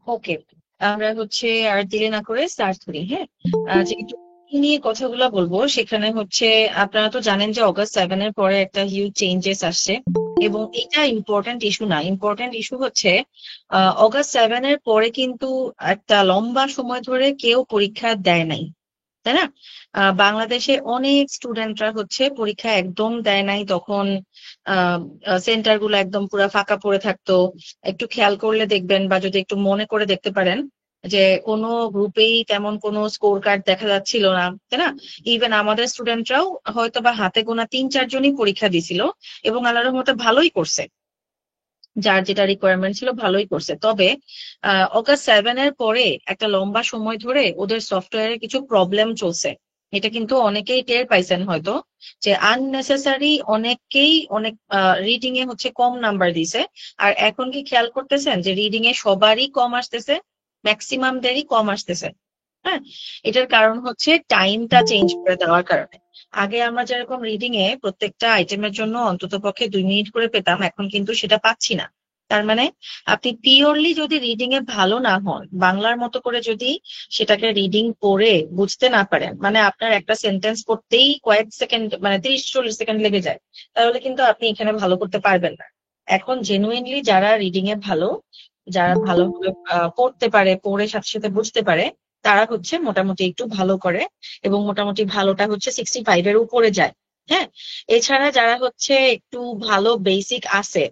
ওকে, আমরা আর দেরি না করে স্টার্ট করি। হ্যাঁ, যেহেতু কি নিয়ে কথাগুলো বলবো সেখানে আপনারা তো জানেন যে অগাস্ট 7 এর পরে একটা হিউজ চেঞ্জেস আসছে, এবং এটা ইম্পর্ট্যান্ট ইস্যু না। ইম্পর্ট্যান্ট ইস্যু হচ্ছে অগাস্ট 7 এর পরে কিন্তু একটা লম্বা সময় ধরে কেউ পরীক্ষা দেয় নাই, তাই না? বাংলাদেশে অনেক স্টুডেন্টরা পরীক্ষা একদম দেয় নাই তখন। সেন্টার গুলো একদম পুরো ফাঁকা পড়ে থাকতো। একটু খেয়াল করলে দেখবেন, বা যদি একটু মনে করে দেখতে পারেন, যে কোনো গ্রুপেই তেমন কোনো স্কোর কার্ড দেখা যাচ্ছিল না, তাই না? ইভেন আমাদের স্টুডেন্টরাও হয়তো বা হাতে গোনা 3-4 জনই পরীক্ষা দিছিল, এবং আল্লাহর রহমতে ভালোই করছে। যার যেটা রিকোয়ারমেন্ট ছিল ভালোই করছে। তবে অগাস্ট 7 এর পরে একটা লম্বা সময় ধরে ওদের সফটওয়্যারে কিছু প্রবলেম চলছে। এটা কিন্তু অনেকেই টের পাইছেন হয়তো, যে আননেসেসারি অনেকেই অনেক রিডিং এ কম নাম্বার দিছে। আর এখন কি খেয়াল করতেছেন যে রিডিং এ সবারই কম আসতেছে, ম্যাক্সিমামদেরই কম আসতেছে। হ্যাঁ, এটার কারণ টাইমটা চেঞ্জ করে দেওয়ার কারণে। আগে আমরা যেরকম রিডিং এ প্রত্যেকটা আইটেমের জন্য অন্তত পক্ষে 2 মিনিট করে পেতাম, এখন কিন্তু সেটা পাচ্ছি না। তার মানে আপনি পিওরলি যদি রিডিং এ ভালো না হন, বাংলার মতো করে যদি সেটাকে রিডিং পড়ে বুঝতে না পারেন, মানে আপনার একটা সেন্টেন্স পড়তেই কয়েক সেকেন্ড, মানে 30-40 সেকেন্ড লেগে যায়, তাহলে কিন্তু আপনি এখানে ভালো করতে পারবেন না। এখন জেনুইনলি যারা রিডিং এ ভালো, যারা ভালোভাবে পড়তে পারে, পড়ে সাথে সাথে বুঝতে পারে, তারা মোটামুটি একটু ভালো করে, এবং মোটামুটি ভালোটা 65-এর উপরে যায়। হ্যাঁ, এছাড়া যারা একটু ভালো বেসিক আছে,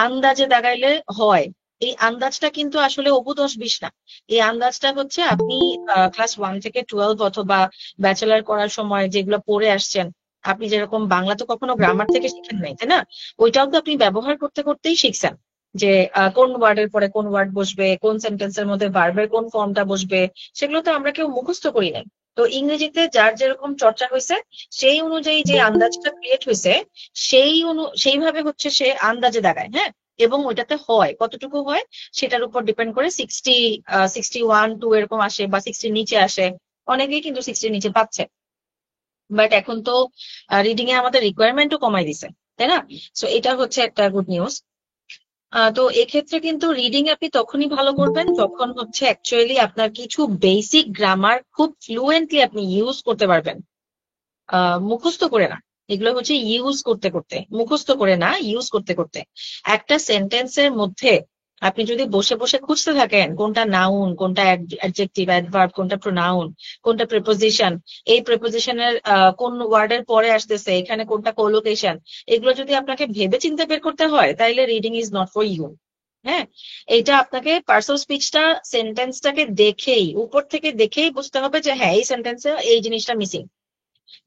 আন্দাজে দাগাইলে হয়। এই আন্দাজটা কিন্তু আসলে অবু 10-20 না। এই আন্দাজটা আপনি ক্লাস 1 থেকে 12 অথবা ব্যাচেলার করার সময় যেগুলো পড়ে আসছেন, আপনি যেরকম বাংলা তো কখনো গ্রামার থেকে শিখেন নাই, তাই না? ওইটাও তো আপনি ব্যবহার করতে করতেই শিখছেন, যে কোন ওয়ার্ডের পরে কোন ওয়ার্ড বসবে, কোন সেন্টেন্সের মধ্যে ভার্বের কোন ফর্মটা বসবে, সেগুলো তো আমরা কেউ মুখস্থ করি নাই। তো ইংরেজিতে যার যেরকম চর্চা হয়েছে, সেই অনুযায়ী যে আন্দাজটা ক্রিয়েট হয়েছে, সেইভাবে সে আন্দাজে দাঁড়ায়। হ্যাঁ, এবং ওইটাতে হয় কতটুকু হয় সেটার উপর ডিপেন্ড করে 61-2 এরকম আসে, বা 60-র নিচে আসে। অনেকেই কিন্তু 60-র নিচে পাচ্ছে। বাট এখন তো রিডিং এ আমাদের রিকোয়ারমেন্টও কমাই দিছে, তাই না? সো এটা একটা গুড নিউজ। তো এক্ষেত্রে কিন্তু রিডিং আপনি তখনই ভালো করবেন যখন অ্যাকচুয়ালি আপনার কিছু বেসিক গ্রামার খুব ফ্লুয়েন্টলি আপনি ইউজ করতে পারবেন, মুখস্থ করে না। এগুলো ইউজ করতে করতে, মুখস্থ করে না, ইউজ করতে করতে। একটা সেন্টেন্সের মধ্যে আপনি যদি বসে বসে খুঁজতে থাকেন কোনটা নাউন, কোনটা অ্যাডজেক্টিভ, অ্যাডভার্ব, কোনটা প্রোনাউন, কোনটা প্রিপোজিশন, এই প্রিপোজিশনের কোন ওয়ার্ডের পরে আসতেছে, এখানে কোনটা কোলোকেশন, এগুলো যদি আপনাকে ভেবে চিন্তে বের করতে হয়, তাইলে reading is not for you. হ্যাঁ, এটা আপনাকে পার্টস অফ স্পিচটা, সেন্টেন্সটাকে দেখেই, উপর থেকে দেখেই বুঝতে হবে যে হ্যাঁ, এই সেন্টেন্সে এই জিনিসটা মিসিং,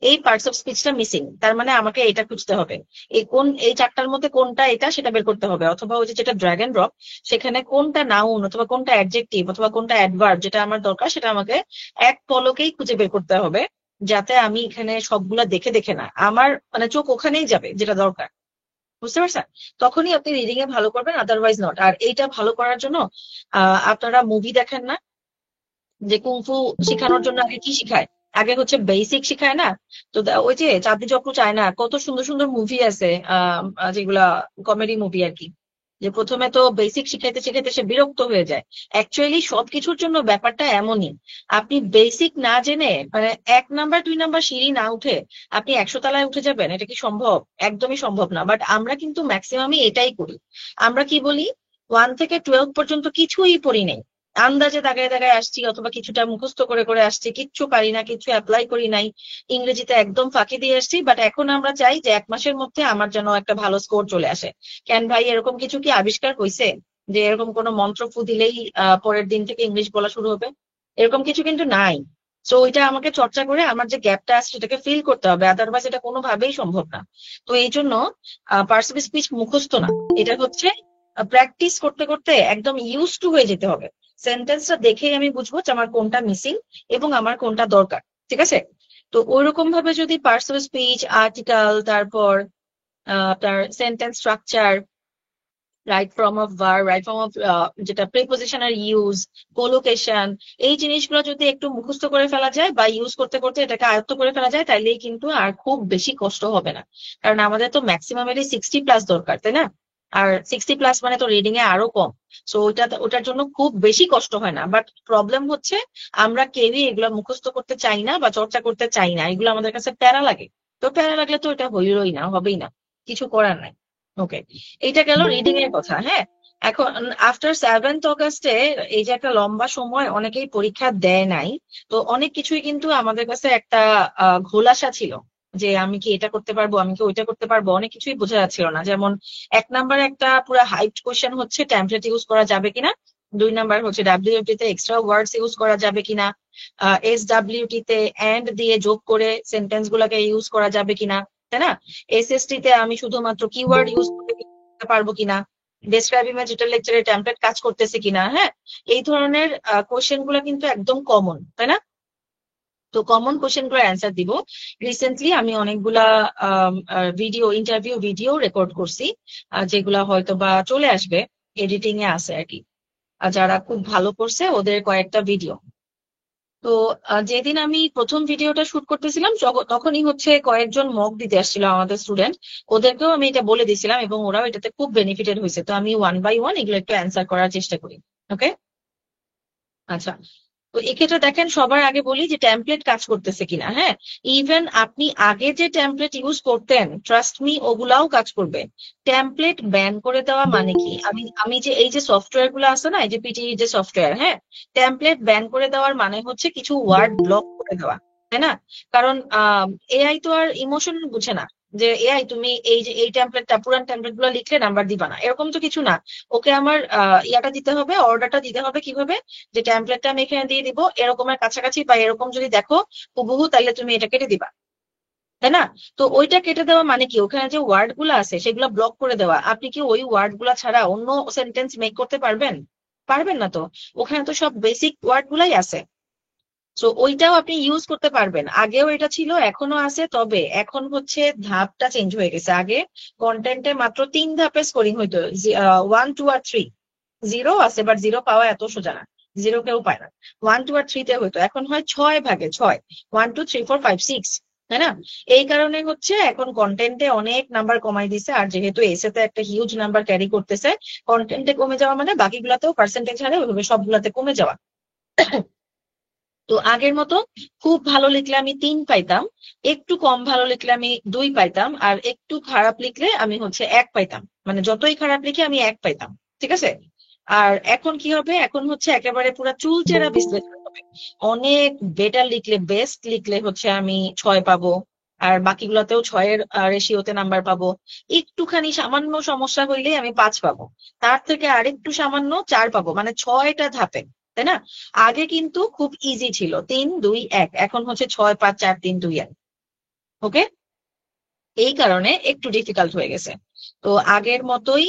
এই পার্টস অফ স্পিচটা মিসিং, তার মানে আমাকে এটা খুঁজতে হবে। এই চারটার মধ্যে কোনটা এটা সেটা বের করতে হবে, অথবা ওই যে যেটা ড্র্যাগ এন্ড ড্রপ, সেখানে কোনটা নাউন অথবা কোনটা অ্যাডজেক্টিভ অথবা কোনটা অ্যাডভার্ব, যেটা আমার দরকার সেটা আমাকে এক পলকেই খুঁজে বের করতে হবে। যাতে আমি এখানে সবগুলা দেখে দেখে না, আমার মানে চোখ ওখানেই যাবে যেটা দরকার। বুঝতে পারছেন? তখনই আপনি রিডিং এ ভালো করবেন, আদারওয়াইজ নট। আর এইটা ভালো করার জন্য আপনারা মুভি দেখেন না? যে কুংফু শেখানোর জন্য আগে কি শিখায়? আগে বেসিক শিখায় না? তো ওই যে চাঁদনি চক্র চায় না, কত সুন্দর সুন্দর মুভি আছে, যেগুলা কমেডি মুভি আর কি, যে প্রথমে তো বেসিক শিখাইতে শিখাইতে সে বিরক্ত হয়ে যায়। অ্যাকচুয়ালি সবকিছুর জন্য ব্যাপারটা এমনই। আপনি বেসিক না জেনে, মানে 1 নাম্বার 2 নাম্বার সিঁড়ি না উঠে আপনি 100 তলায় উঠে যাবেন, এটা কি সম্ভব? একদমই সম্ভব না। বাট আমরা কিন্তু ম্যাক্সিমামই এটাই করি। আমরা কি বলি, 1 থেকে 12 পর্যন্ত কিছুই পড়ি নাই, আন্দাজে দাগায় দাগায় আসছি, অথবা কিছুটা মুখস্থ করে করে আসছি, কিচ্ছু পারি না, কিছু অ্যাপ্লাই করি নাই, ইংরেজিতে একদম ফাঁকি দিয়ে আসছি। বাট এখন আমরা চাই যে 1 মাসের মধ্যে আমার যেন একটা ভালো স্কোর চলে আসে। কেন ভাই, এরকম কিছু কি আবিষ্কার হয়েছে যে এরকম কোনো মন্ত্র ফু দিলেই পরের দিন থেকে ইংলিশ বলা শুরু হবে? এরকম কিছু কিন্তু নাই। তো ওইটা আমাকে চর্চা করে আমার যে গ্যাপটা আছে সেটাকে ফিল করতে হবে, আদারওয়াইজ এটা কোনোভাবেই সম্ভব না। তো এই জন্য পার্টস অফ স্পিচ মুখস্থ না, এটা প্র্যাকটিস করতে করতে একদম ইউজ টু হয়ে যেতে হবে। সেন্টেন্সটা দেখেই আমি বুঝবো যে আমার কোনটা মিসিং এবং আমার কোনটা দরকার। ঠিক আছে? তো ওইরকম ভাবে যদি পার্টস অফ স্পিচ, আর্টিকেল, তারপর আপনার sentence structure, right form of verb, right form of যেটা প্রিপোজিশনাল ইউজ, কোলোকেশন, এই জিনিসগুলো যদি একটু মুখস্থ করে ফেলা যায় বা ইউজ করতে করতে এটাকে আয়ত্ত করে ফেলা যায়, তাইলেই কিন্তু আর খুব বেশি কষ্ট হবে না। কারণ আমাদের তো ম্যাক্সিমামেরই 60+ দরকার, তাই না? আর 60+ মানে তো রিডিং এ আরো কম। সো ওটার জন্য খুব বেশি কষ্ট হয় না, বাট প্রবলেম হচ্ছে আমরা কেউই এগুলো মুখস্থ করতে চাই না বা চর্চা করতে চাই না, এগুলো আমাদের কাছে প্যারা লাগে। তো প্যারা লাগলে তো এটা হইলই না, হবেই না, কিছু করার নাই। ওকে, এইটা গেল রিডিং এর কথা। হ্যাঁ, এখন আফটার 7th অগাস্টে এই যে একটা লম্বা সময় অনেকেই পরীক্ষা দেয় নাই, তো অনেক কিছুই কিন্তু আমাদের কাছে একটা ঘোলাসা ছিল যে আমি কি এটা করতে পারবো, আমি কি ওইটা করতে পারবো, অনেক কিছুই বোঝা যাচ্ছিল না। যেমন 1 নাম্বার একটা পুরো হাইপড কোশ্চেন হচ্ছে টেমপ্লেট ইউজ করা যাবে কিনা, 2 নাম্বার হচ্ছে ডাব্লিউটি তে এক্সট্রা ওয়ার্ডস ইউজ করা যাবে কিনা, SWT তে এন্ড দিয়ে যোগ করে সেন্টেন্স গুলাকে ইউজ করা যাবে কিনা, তাই না? SST তে আমি শুধুমাত্র কিওয়ার্ড ইউজ করতে পারবো কিনা, ডেসক্রাইব ইমেজ ডিটেল লেকচারে টেমপ্লেট কাজ করতেছে কিনা। হ্যাঁ, এই ধরনের কোশ্চেন গুলা কিন্তু একদম কমন, তাই না? তো কমন কোশ্চেন গুলোর অ্যান্সার দিব। রিসেন্টলি আমি অনেকগুলা ইন্টারভিউ ভিডিও রেকর্ড করছি, যেগুলা হয়তো বা চলে আসবে, এডিটিং এ আছে আর কি। আর যারা খুব ভালো করছে ওদের কয়েকটা ভিডিও। তো যেদিন আমি প্রথম ভিডিওটা শুট করতেছিলাম তখনই হচ্ছে কয়েকজন মক দিতে আসছিল আমাদের স্টুডেন্ট, ওদেরকেও আমি এটা বলে দিছিলাম এবং ওরাও এটাতে খুব বেনিফিটেড হয়েছে। তো আমি 1 বাই 1 এগুলো একটু অ্যান্সার করার চেষ্টা করি। ওকে, আচ্ছা। তো এক্ষেত্রে দেখেন, সবার আগে বলি যে টেমপ্লেট কাজ করতেছে কিনা। হ্যাঁ, ইভেন আপনি আগে যে টেমপ্লেট ইউজ করতেন, ট্রাস্ট মি, ওগুলাও কাজ করবে। টেমপ্লেট ব্যান করে দেওয়া মানে কি, আমি আমি যে এই যে সফটওয়্যার গুলো আছে না, এই যে পিটি যে সফটওয়্যার, হ্যাঁ, টেমপ্লেট ব্যান করে দেওয়ার মানে হচ্ছে কিছু ওয়ার্ড ব্লক করে দেওয়া, তাই না? কারণ এআই তো আর ইমোশন বুঝে না যে এআই তুমি এই যে এই টেমপ্লেটটা, পুরান টেমপ্লেট গুলো লিখলে নাম্বার দিবা না, এরকম তো কিছু না। ওকে আমার ইয়াটা দিতে হবে, অর্ডারটা দিতে হবে কিভাবে, যে টেমপ্লেটটা আমি এখানে দিয়ে দিব, এরকমের কাছাকাছি বা এরকম যদি দেখো হুবহু, তাহলে তুমি এটা কেটে দিবা, তাই না? তো ওইটা কেটে দেওয়া মানে কি, ওখানে যে ওয়ার্ড গুলো আছে সেগুলো ব্লক করে দেওয়া। আপনি কি ওই ওয়ার্ড গুলা ছাড়া অন্য সেন্টেন্স মেক করতে পারবেন? পারবেন না তো, ওখানে তো সব বেসিক ওয়ার্ড গুলাই আছে। তো ওইটাও আপনি ইউজ করতে পারবেন। আগেও এটা ছিল, এখনো আছে, তবে এখন হচ্ছে ধাপটা চেঞ্জ হয়ে গেছে। আগে কন্টেন্টে মাত্র 3 ধাপে স্কোরিং হইতো, 1, 2 আর 3। জিরো আছে, বাট জিরো পাওয়া এত সোজা না, জিরো কেউ পায় না। 1, 2 আর 3 তে হইতো, এখন হয় 6 ভাগে 6, 1, 2, 3, 4, 5, 6, তাই না? এই কারণে হচ্ছে এখন কন্টেন্টে অনেক নাম্বার কমাই দিছে। আর যেহেতু এসেতে একটা হিউজ নাম্বার ক্যারি করতেছে, কন্টেন্টে কমে যাওয়া মানে বাকিগুলাতেও পার্সেন্টেজ হারে ওইভাবে সবগুলাতে কমে যাওয়া। তো আগের মতো খুব ভালো লিখলে আমি 3 পাইতাম, একটু কম ভালো লিখলে আমি 2 পাইতাম, আর একটু খারাপ লিখলে আমি হচ্ছে 1 পাইতাম। মানে যতই খারাপ লিখে আমি 1 পাইতাম, ঠিক আছে? আর এখন কি হবে, এখন হচ্ছে একেবারে পুরো চুলচেরা বিশ্লেষণ হবে। অনেক বেটার লিখলে, বেস্ট লিখলে হচ্ছে আমি 6 পাবো, আর বাকিগুলোতেও 6-এর রেশিওতে নাম্বার পাবো। একটুখানি সামান্য সমস্যা হইলেই আমি 5 পাবো, তার থেকে আরেকটু সামান্য 4 পাবো, মানে 6টা ধাপে, তাই না? আগে কিন্তু খুব ইজি ছিল, 3, 2, 1, এখন হচ্ছে 6, 5, 4, 3, 2, 1। ওকে, এই কারণে একটু ডিফিকাল্ট হয়ে গেছে। তো আগের মতোই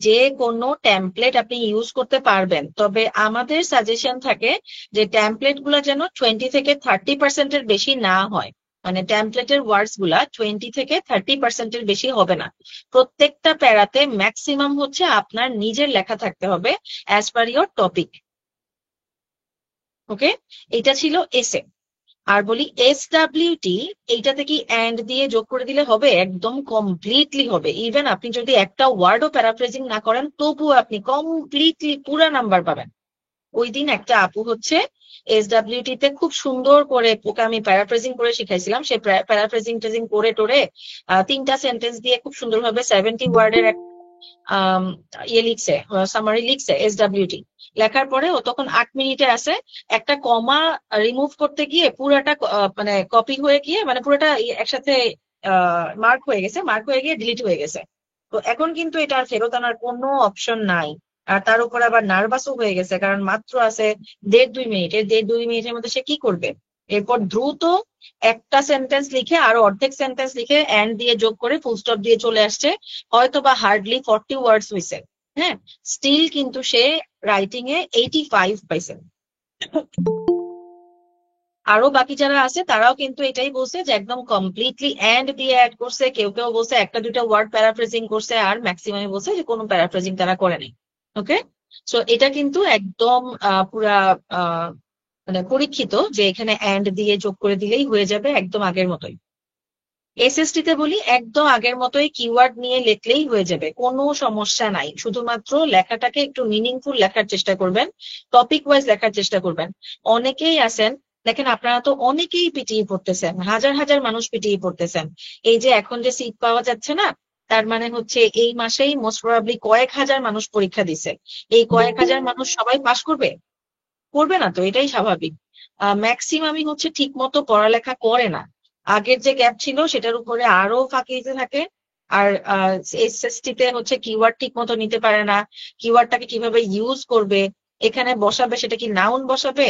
যে কোনো টেমপ্লেট আপনি ইউজ করতে পারবেন, তবে আমাদের সাজেশন থাকে যে টেমপ্লেট গুলা যেন 20 থেকে 30% বেশি না হয়। মানে টেমপ্লেটের ওয়ার্ডস গুলা 20 থেকে 30% বেশি হবে না। প্রত্যেকটা প্যারাতে ম্যাক্সিমাম হচ্ছে আপনার নিজের লেখা থাকতে হবে অ্যাজ পার ইয়োর টপিক। ওকে, এটা ছিল এসে। আর বলি SWT, এইটাতে কি এন্ড দিয়ে যোগ করে দিলে হবে? একদম কমপ্লিটলি হবে। ইভেন আপনি যদি একটা ওয়ার্ডও প্যারাফ্রেজিং না করেন, তবুও আপনি কমপ্লিটলি পুরা নাম্বার পাবেন। ওই দিন একটা আপু হচ্ছে SWT তে খুব সুন্দর করে, ওকে আমি প্যারাফ্রেজিং করে শিখাইছিলাম, সে প্যারাফ্রেজিং টেজিং করে টোরে 3টা সেন্টেন্স দিয়ে খুব সুন্দরভাবে 70 ওয়ার্ডের আম, ইয়ে লিখছে, সামারি লিখছে SWT। লেখার পরে ও তখন 8 মিনিটে আছে, একটা কমা রিমুভ করতে গিয়ে পুরাটা মানে কপি হয়ে গিয়ে, মানে পুরাটা একসাথে মার্ক হয়ে গেছে, মার্ক হয়ে গিয়ে ডিলিট হয়ে গেছে। তো এখন কিন্তু এটা আর ফেরত আনার কোনো অপশন নাই। আর তার উপর আবার নার্ভাসও হয়ে গেছে, কারণ মাত্র আছে 1.5-2 মিনিট, এর 1.5-2 মিনিটের মধ্যে সে কি করবে? এরপর দ্রুত একটা সেন্টেন্স লিখে আরো অর্ধেক সেন্টেন্স লিখে এন্ড দিয়ে যোগ করে ফুল স্টপ দিয়ে চলে আসছে। হয়তো বা হার্ডলি 40 ওয়ার্ডস হয়েছে। হ্যাঁ, স্টিল কিন্তু সে রাইটিং এ 85 পাইছে। আরো বাকি যারা আছে তারাও কিন্তু এটাই বলছে যে একদম কমপ্লিটলি এন্ড দিয়ে অ্যাড করছে, কেউ কেউ বলছে একটা দুইটা ওয়ার্ড প্যারাফ্রেজিং করছে, আর ম্যাক্সিমাম বলছে যে কোনো প্যারাফ্রেজিং তারা করে নাই। ওকে, সো এটা কিন্তু একদম পুরা আহ, মানে পরীক্ষিত যে এখানে এন্ড দিয়ে যোগ করে দিলেই হয়ে যাবে, একদম আগের মতোই। এসএসটি তে বলি একদম আগের মতোই কিওয়ার্ড নিয়ে লিখলেই হয়ে যাবে, কোনো সমস্যা নাই। শুধুমাত্র লেখাটাকে একটু মিনিংফুল লেখার চেষ্টা করবেন, টপিক ওয়াইজ লেখার চেষ্টা করবেন। অনেকেই আছেন, দেখেন আপনারা তো অনেকেই পিটিই পড়তেছেন, হাজার হাজার মানুষ পিটিই পড়তেছেন। এই যে এখন যে সিট পাওয়া যাচ্ছে না, তার মানে হচ্ছে এই মাসেই মোস্ট প্রবাবলি কয়েক হাজার মানুষ পরীক্ষা দিছে। এই কয়েক হাজার মানুষ সবাই পাশ করবে? করবে না তো, এটাই স্বাভাবিক। ম্যাক্সিমামই হচ্ছে ঠিক মতো পড়ালেখা করে না, আগের যে গ্যাপ ছিল সেটার উপরে আরো ফাঁকি দিতে থাকে। আর এসএসটি তে হচ্ছে কিওয়ার্ড ঠিক মতো নিতে পারে না, কিওয়ার্ডটাকে কিভাবে ইউজ করবে, এখানে বসাবে সেটা কি নাউন বসাবে,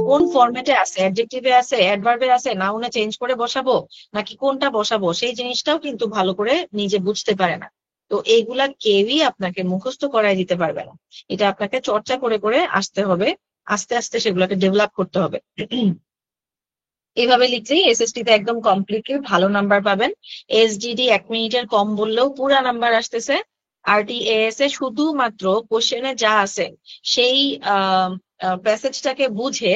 কোন ফরম্যাটে আছে, অ্যাডজেক্টিভে আছে, অ্যাডভার্বে আছে, নাউনে চেঞ্জ করে বসাবো নাকি কোনটা বসাবো, সেই জিনিসটাও কিন্তু ভালো করে নিজে বুঝতে পারে না। তো এইগুলা কেউই আপনাকে মুখস্থ করায় দিতে পারবে না, এটা আপনাকে চর্চা করে করে আসতে হবে, আস্তে আস্তে সেগুলোকে ডেভেলপ করতে হবে। এইভাবে লিখলেই এসএসটি তে একদম কমপ্লিটলি ভালো নাম্বার পাবেন। এসজিডি 1 মিনিটের কম বললেও পুরা নাম্বার আসতেছে। আরটিএএস এ শুধুমাত্র কোশ্চেনে যা আছে সেই প্যাসেজটাকে বুঝে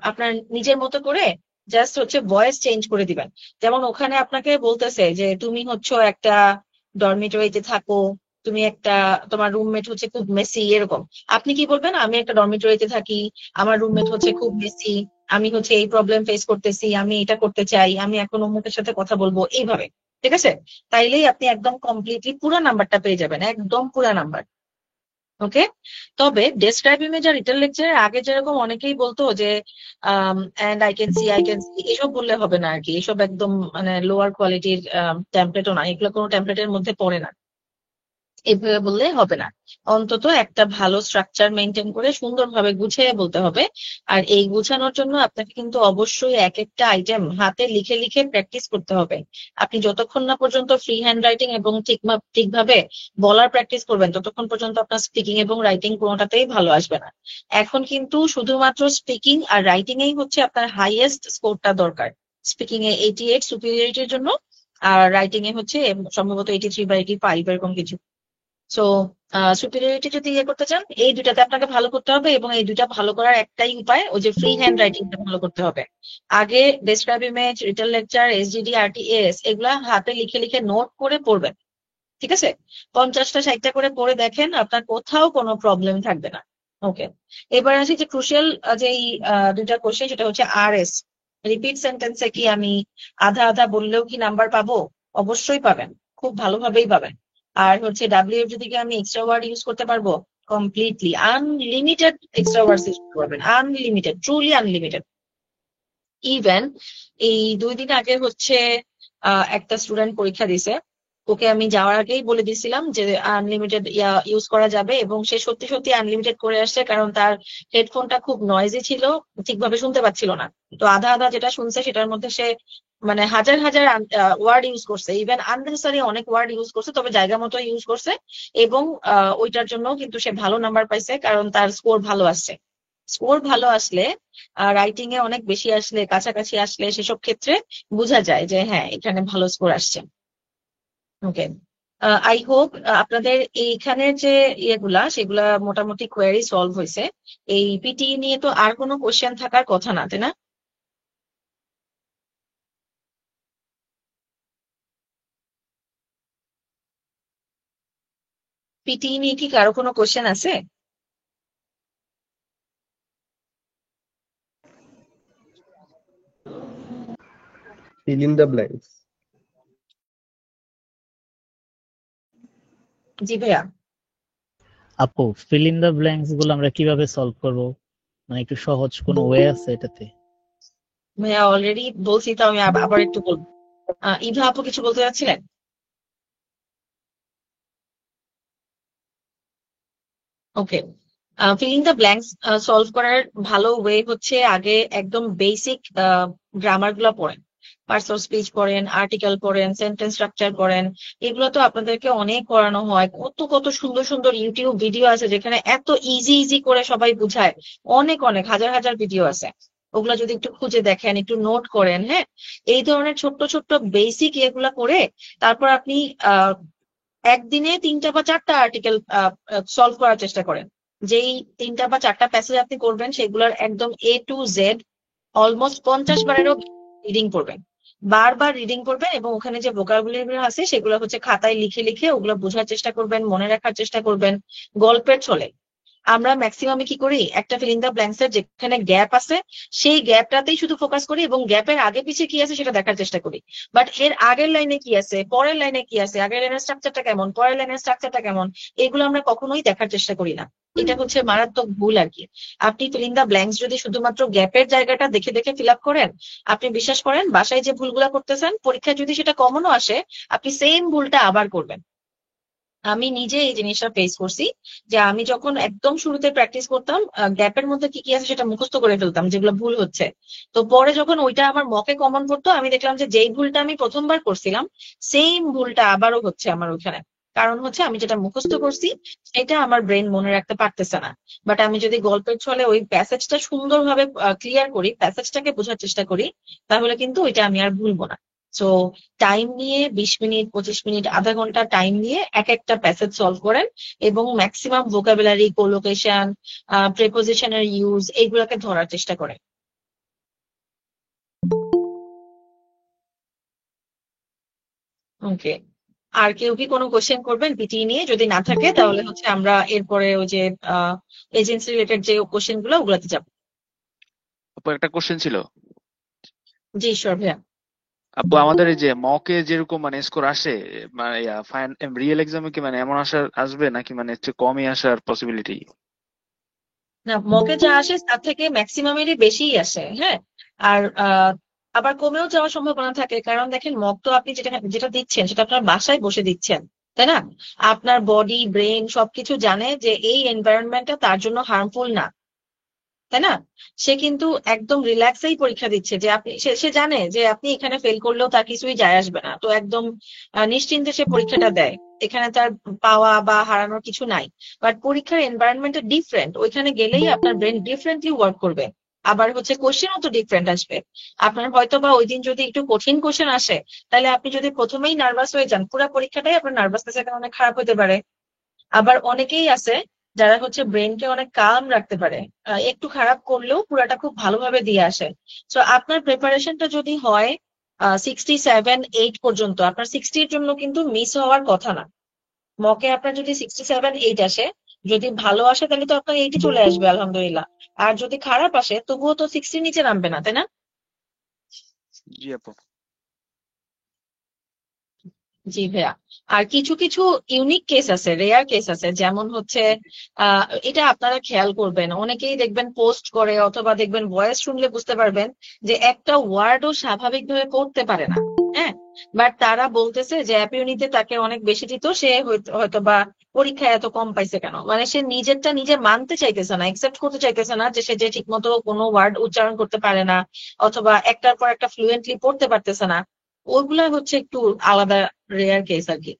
আপনার নিজের মতো করে জাস্ট হচ্ছে ভয়েস চেঞ্জ করে দিবেন। যেমন ওখানে আপনাকে বলতেছে যে তুমি হচ্ছে একটা ডরমিটরিতে থাকো, তুমি একটা, তোমার রুমমেট হচ্ছে খুব মেসি, এরকম। আপনি কি বলবেন? আমি একটা ডরমিটরিতে থাকি, আমার রুমমেট হচ্ছে খুব মেসি, আমি হচ্ছে এই প্রবলেম ফেস করতেছি, আমি এটা করতে চাই, আমি এখন অমুকের সাথে কথা বলবো, এইভাবে। ঠিক আছে? তাইলেই আপনি একদম কমপ্লিটলি পুরো নাম্বারটা পেয়ে যাবেন, একদম পুরো নাম্বার। ওকে। তবে ডেসক্রাইব ইমেজ আর রিটেল লেকচারের আগে যেরকম অনেকেই বলতো যে এন্ড আই ক্যান সি এসব বললে হবে না আর কি, এসব একদম মানে লোয়ার কোয়ালিটির টেমপ্লেটও না, এগুলো কোনো টেমপ্লেটের মধ্যে পড়ে না, এভাবে বললে হবে না। অন্তত একটা ভালো স্ট্রাকচার মেনটেন করে সুন্দরভাবে গুছিয়ে বলতে হবে। আর এই গুছানোর জন্য আপনাকে কিন্তু অবশ্যই এক একটা আইটেম হাতে লিখে লিখে প্র্যাকটিস করতে হবে। আপনি যতক্ষণ না পর্যন্ত ফ্রি হ্যান্ড রাইটিং এবং ঠিকভাবে বলার প্র্যাকটিস করবেন, ততক্ষণ পর্যন্ত আপনার স্পিকিং এবং রাইটিং কোনোটাতেই ভালো আসবে না। এখন কিন্তু শুধুমাত্র স্পিকিং আর রাইটিং এই হচ্ছে আপনার হাইয়েস্ট স্কোরটা দরকার। স্পিকিং এ 88 সুপিরিয়রিটির জন্য, আর রাইটিং এ হচ্ছে সম্ভবত 83 বা 85 এরকম কিছু। সো সুপিরিয়রিটি যদি ইয়ে করতে চান, এই দুটাতে আপনাকে ভালো করতে হবে, এবং এই দুটা ভালো করার একটাই উপায়, ওই যে ফ্রি হ্যান্ড রাইটিংটা ভালো করতে হবে। আগে describe image, retail lecture, SGD, RTS এগুলা হাতে লিখে লিখে নোট করে পড়বেন। ঠিক আছে? 50টা 60টা করে পড়ে দেখেন, আপনার কোথাও কোনো প্রবলেম থাকবে না। ওকে। এবার আসি যে ক্রুশিয়াল যে দুইটা কোশ্চেন, সেটা হচ্ছে আরএস, রিপিট সেন্টেন্সে কি আমি আধা আধা বললেও কি নাম্বার পাবো? অবশ্যই পাবেন, খুব ভালোভাবেই পাবেন। আর হচ্ছে ডাব্লিউ যদি কি আমি এক্সট্রা ওয়ার্ড ইউজ করতে পারবো? কমপ্লিটলি আনলিমিটেড এক্সট্রা ওয়ার্ডস ইউজ করতে পারবেন, আনলিমিটেড, ট্রুলি আনলিমিটেড। ইভেন এই 2 দিন আগে হচ্ছে একটা স্টুডেন্ট পরীক্ষা দিছে, ওকে আমি যাওয়ার আগেই বলে দিছিলাম যে আনলিমিটেড ইউজ করা যাবে, এবং সে সত্যি সত্যি আনলিমিটেড করে আসছে, কারণ তার হেডফোনটা খুব নয়েজি ছিল, ঠিকভাবে শুনতে পাচ্ছিল না। তো আধা আধা যেটা শুনছে সেটার মধ্যে সে মানে হাজার হাজার ওয়ার্ড ইউজ করছে, ইভেন আননেসেসারি অনেক ওয়ার্ড ইউজ করছে, তবে জায়গা মতো ইউজ করছে। এবং ওইটার জন্য কিন্তু সে ভালো নাম্বার পাইছে, কারণ তার স্কোর ভালো আসছে। স্কোর ভালো আসলে, রাইটিং এ অনেক বেশি আসলে, কাছাকাছি আসলে, সেসব ক্ষেত্রে বোঝা যায় যে হ্যাঁ এখানে ভালো স্কোর আসছে। ওকে। আই হোপ আপনাদের এইখানের যে ইয়েগুলা সেগুলা মোটামুটি কোয়েরি সলভ হয়েছে। এই পিটি নিয়ে তো আর কোনো কোশ্চেন থাকার কথা না, তাই না? পিটি নিয়ে কি কারো কোনো কোশ্চেন আছে? Fill in the blanks. জি ভাইয়া। আপু, ফিল ইন দ্য ব্ল্যাঙ্কস গুলো আমরা কিভাবে সলভ করব? মানে একটু সহজ কোনো ওয়ে আছে এটাতে? ভাইয়া অলরেডি বলছি, তো আমি আবার একটু বলবো। ইভা আপু কিছু বলতে চাচ্ছিলেন? ওকে। ফিলিং দ্য ব্ল্যাঙ্কস সলভ করার ভালো ওয়ে হচ্ছে আগে একদম বেসিক গ্রামার গুলো পড়েন, পার্টস অফ স্পিচ পড়েন, আর্টিকেল পড়েন, সেন্টেন্স স্ট্রাকচার পড়েন। এগুলো তো আপনাদেরকে অনেক করানো হয়, কত কত সুন্দর সুন্দর ইউটিউব ভিডিও আছে যেখানে এত ইজি ইজি করে সবাই বুঝায়। অনেক অনেক হাজার হাজার ভিডিও আছে, ওগুলা যদি একটু খুঁজে দেখেন, একটু নোট করেন, হ্যাঁ, এই ধরনের ছোট্ট ছোট্ট বেসিক এগুলা করে তারপর আপনি আহ একদিনে 3টা বা 4টা আর্টিকেল সলভ করার চেষ্টা করেন। যেই 3টা বা 4টা প্যাসেজ আপনি করবেন সেগুলোর একদম A to Z অলমোস্ট 50 বারেরও রিডিং করবেন। বারবার রিডিং করবেন এবং ওখানে যে ভোকাবুলারি আছে সেগুলো হচ্ছে খাতায় লিখে লিখে ওগুলো বোঝার চেষ্টা করবেন, মনে রাখার চেষ্টা করবেন। গল্পের ছলে আমরা ম্যাক্সিমামে কি করি, একটা ফিল ইন দ্য ব্ল্যাঙ্কস এর যেখানে গ্যাপ আছে সেই গ্যাপটাতেই শুধু ফোকাস করি এবং গ্যাপের আগে পিছে কি আছে সেটা দেখার চেষ্টা করি। বাট এর আগের লাইনে কি আছে, পরের লাইনে কি আছে, আগের লাইনের স্ট্রাকচারটা কেমন, পরের লাইনের স্ট্রাকচারটা কেমন, এগুলো আমরা কখনোই দেখার চেষ্টা করি না। এটা হচ্ছে মারাত্মক ভুল আর কি। আপনি ফিল ইন দ্য ব্ল্যাঙ্কস যদি শুধুমাত্র গ্যাপের জায়গাটা দেখে দেখে ফিল আপ করেন, আপনি বিশ্বাস করেন বাসায় যে ভুলগুলা করতেছেন পরীক্ষায় যদি সেটা কমনও আসে আপনি সেম ভুলটা আবার করবেন। আমি নিজে এই জিনিসটা ফেস করছি যে আমি যখন একদম শুরুতে প্র্যাকটিস করতাম গ্যাপের মধ্যে কি কি আছে সেটা মুখস্থ করে ফেলতাম যেগুলো ভুল হচ্ছে। তো পরে যখন ওইটা আমার মকে কমন পড়তো আমি দেখলাম যে যেই ভুলটা আমি প্রথমবার করছিলাম সেম ভুলটা আবারও হচ্ছে আমার ওখানে। কারণ হচ্ছে আমি যেটা মুখস্থ করছি সেটা আমার ব্রেন মনে রাখতে পারতেছে না। বাট আমি যদি গল্পের ছলে ওই প্যাসেজটা সুন্দরভাবে ক্লিয়ার করি, প্যাসেজটাকে বোঝার চেষ্টা করি, তাহলে কিন্তু ওইটা আমি আর ভুলবো না। সো টাইম নিয়ে 20 মিনিট 25 মিনিট আধা ঘন্টা টাইম নিয়ে এক একটা প্যাসেজ সলভ করেন এবং ম্যাক্সিমাম ভোকাবুলারি, কোলোকেশন, প্রেপোজিশনের ইউজ এইগুলোকে ধরার চেষ্টা করেন। ওকে, আর কেউ কি কোনো কোশ্চেন করবেন পিটি নিয়ে? যদি না থাকে তাহলে হচ্ছে আমরা এরপরে ওই যে এজেন্সি রিলেটেড যে কোশ্চেন গুলো ওগুলাতে যাবো। আপু একটা কোশ্চেন ছিল। জি ঈশ্বর ভাইয়া। আপু আমাদের এই যে মকে যেরকম মানে স্কোর আসে, মানে ফাইন রিয়েল এক্সামে কি মানে এমন আসবে নাকি মানে একটু কমই আসার পসিবিলিটি? না, মকে যা আসে তার থেকে ম্যাক্সিমামেরই বেশিই আসে, হ্যাঁ। আর আবার কমেও যাওয়ার সম্ভাবনা থাকে, কারণ দেখেন মক তো আপনি যেটা যেটা দিচ্ছেন সেটা আপনার বাসায় বসে দিচ্ছেন, তাই না? আপনার বডি ব্রেন সবকিছু জানে যে এই এনভায়রনমেন্টটা তার জন্য হার্মফুল না, তাই না? সে কিন্তু একদম রিল্যাক্সেই পরীক্ষা দিচ্ছে যে আপনি সে জানে যে আপনি এখানে ফেল করলেও তার কিছুই যায় আসবে না, তো একদম নিশ্চিন্তে সে পরীক্ষাটা দেয়। এখানে তার পাওয়া বা হারানোর কিছু নাই। বাট পরীক্ষার এনভায়রনমেন্টটা ডিফারেন্ট, ওইখানে গেলেই আপনার ব্রেন ডিফারেন্টলি ওয়ার্ক করবে। আবার হচ্ছে কোশ্চেনও তো ডিফারেন্ট আসবে। আপনার হয়তো বা ওই দিন যদি একটু কঠিন কোশ্চেন আসে, তাহলে আপনি যদি প্রথমেই নার্ভাস হয়ে যান পুরো পরীক্ষাটাই আপনার নার্ভাসনেসের কারণে খারাপ হতে পারে। আবার অনেকেই আছে যারা হচ্ছে ব্রেনকে অনেক কাম রাখতে পারে, একটু খারাপ করলেও পুরাটা খুব ভালোভাবে দিয়ে আসে। তো আপনার প্রিপারেশনটা যদি হয় 67-8 পর্যন্ত, আপনার 60-র জন্য কিন্তু মিস হওয়ার কথা না। মকে আপনার যদি 67-8 আসে, যদি ভালো আসে তাহলে তো আপনার 80 চলে আসবে আলহামদুলিল্লাহ। আর যদি খারাপ আসে তবুও তো 60-র নিচে নামবে না, তাই না? জি আপু। জি ভাইয়া। আর কিছু কিছু ইউনিক কেস আছে, রেয়ার কেস আছে, যেমন হচ্ছে এটা আপনারা খেয়াল করবেন, অনেকেই দেখবেন পোস্ট করে অথবা দেখবেন ভয়েস শুনলে বুঝতে পারবেন যে একটা ওয়ার্ডও স্বাভাবিকভাবে পড়তে পারে না। হ্যাঁ, বাট তারা বলতেছে যে অ্যাপিউনিতে তাকে অনেক বেশি দিত, সে হয়তো বা পরীক্ষায় এত কম পাইছে কেন, মানে সে নিজেরটা নিজে মানতে চাইতেছে না, একসেপ্ট করতে চাইতেছে না যে সে যে ঠিক মতো কোনো ওয়ার্ড উচ্চারণ করতে পারে না অথবা একটার পর একটা ফ্লুয়েন্টলি পড়তে পারতেছে না। ওইগুলা হচ্ছে একটু আলাদা, রেয়ার কেস আর কি।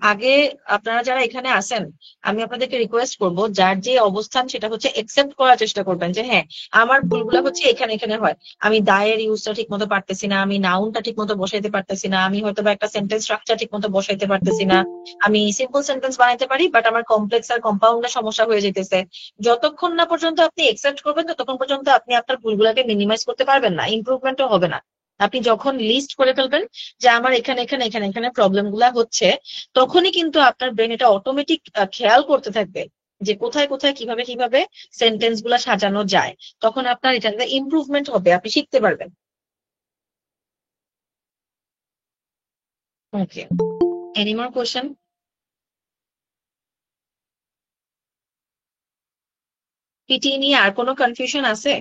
আগে আপনারা যারা এখানে আছেন, আমি আপনাদেরকে রিকোয়েস্ট করব যার যে অবস্থান সেটা হচ্ছে একসেপ্ট করার চেষ্টা করবেন যে হ্যাঁ আমার ভুলগুলো হচ্ছে এখানে এখানে হয়। আমি দায়ের ইউজটা ঠিক মতো পারতেছি না, আমি নাউনটা ঠিক মতো বসাইতে পারতেছি না, আমি হয়তো বা একটা সেন্টেন্স স্ট্রাকচার ঠিক মতো বসাইতে পারতেছি না, আমি সিম্পল সেন্টেন্স বানাইতে পারি বাট আমার কমপ্লেক্স আর কম্পাউন্ডে সমস্যা হয়ে যেতেছে। যতক্ষণ না পর্যন্ত আপনি একসেপ্ট করবেন ততক্ষণ পর্যন্ত আপনি আপনার ভুলগুলোকে মিনিমাইজ করতে পারবেন না, ইমপ্রুভমেন্টও হবে না। আপনি যখন লিস্ট করে ফেলবেন যে আমার এখানে এখানে এখানে এখানে প্রবলেম গুলা হচ্ছে, তখনই কিন্তু আপনার ব্রেন এটা অটোমেটিক খেয়াল করতে থাকবে যে কোথায় কোথায় কিভাবে কিভাবে সেন্টেন্স গুলা সাজানো যায়। তখন আপনার এটাতে ইমপ্রুভমেন্ট হবে, আপনি শিখতে পারবেন। ওকে, এনি মোর কোশ্চেন? পিটি নিয়ে আর কোনো কনফিউশন আছে?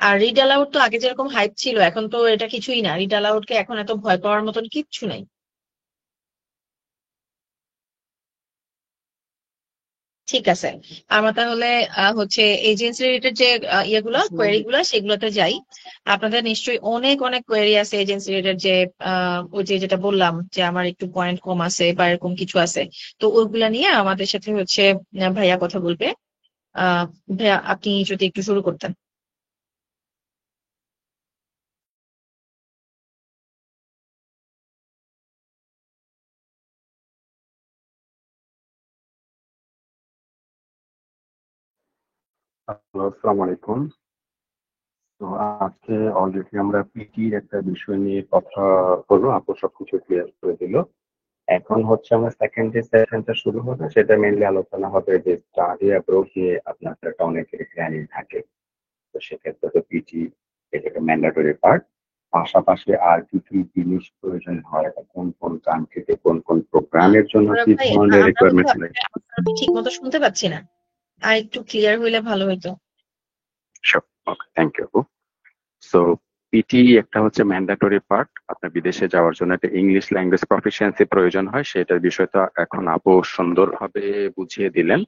আর রিড অ্যালাউড তো আগে যেরকম হাইপ ছিল এখন তো এটা কিছুই না, রিড অ্যালাউডকে এখন এত ভয় পাওয়ার মতন কিচ্ছু নাই। ঠিক আছে, আমরা তাহলে হচ্ছে এজেন্সি রিলেটেড যে ইয়েগুলো কোয়েরি গুলা সেগুলোতে যাই। আপনাদের নিশ্চয়ই অনেক অনেক কোয়েরি আছে এজেন্সি রিলেটেড, যে ওই যে যেটা বললাম যে আমার একটু পয়েন্ট কম আছে বা এরকম কিছু আছে। তো ওইগুলা নিয়ে আমাদের সাথে হচ্ছে ভাইয়া কথা বলবে। আহ ভাইয়া আপনি যদি একটু শুরু করতেন। হ্যালো, আসসালামু আলাইকুম। তো আজকে অলরেডি আমরা পিটির একটা বিষয় নিয়ে কথা বলবো, আপু সবকিছু ক্লিয়ার করে দিল। এখন হচ্ছে আমরা সেকেন্ড যে সেশনটা শুরু হবে, সেটা মেনলি আলোচনা হবে যে স্টাডি অ্যাব্রোড নিয়ে আপনার একটা অনেকের প্ল্যানিং থাকে। তো সেক্ষেত্রে তো পিটি এটা একটা ম্যান্ডেটরি পার্ট। পাশাপাশি আর কি কি জিনিস প্রয়োজন হয়, কোন কোন কান্ট্রিতে কোন কোন প্রোগ্রামের জন্য সৌরভ কি ভাই, ধরনের আমরা কিন্তু রিকোয়ারমেন্ট লাগে। আপনার কথা আমি ঠিক মতো শুনতে পাচ্ছি না, আর একটু ক্লিয়ার হইলে ভালো হতো। ওকে, থ্যাংক ইউ আপু। সো পিটি একটা হচ্ছে ম্যান্ডেটরি পার্ট। আপনার বিদেশে যাওয়ার জন্য একটা ইংলিশ ল্যাঙ্গুয়েজ প্রফিসিয়েন্সি প্রয়োজন হয়, সেটার বিষয়টা এখন আপু সুন্দরভাবে বুঝিয়ে দিলেন।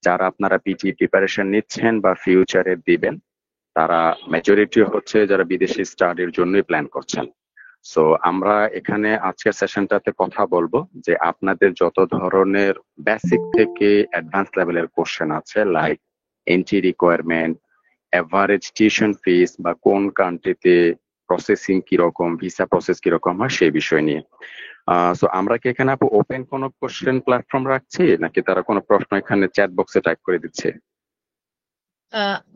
যারা আপনারা পিটি প্রিপারেশন নিচ্ছেন বা ফিউচারে দিবেন, তারা মেজরিটি হচ্ছে যারা বিদেশি স্টাডির জন্যই প্ল্যান করছেন। সো আমরা এখানে আজকের সেশনটাতে কথা বলবো যে আপনাদের যত ধরনের বেসিক থেকে অ্যাডভান্স লেভেলের কোশ্চেন আছে, like entry requirement, average tuition fees, বা কোন কান্ট্রিতে প্রসেসিং কিরকম, ভিসা প্রসেস কিরকম হয়, সেই বিষয় নিয়ে। সো আমরা কি এখানে আপু ওপেন কোনো কোশ্চেন প্ল্যাটফর্ম রাখছি, নাকি তারা কোনো প্রশ্ন এখানে চ্যাট বক্সে টাইপ করে দিচ্ছে?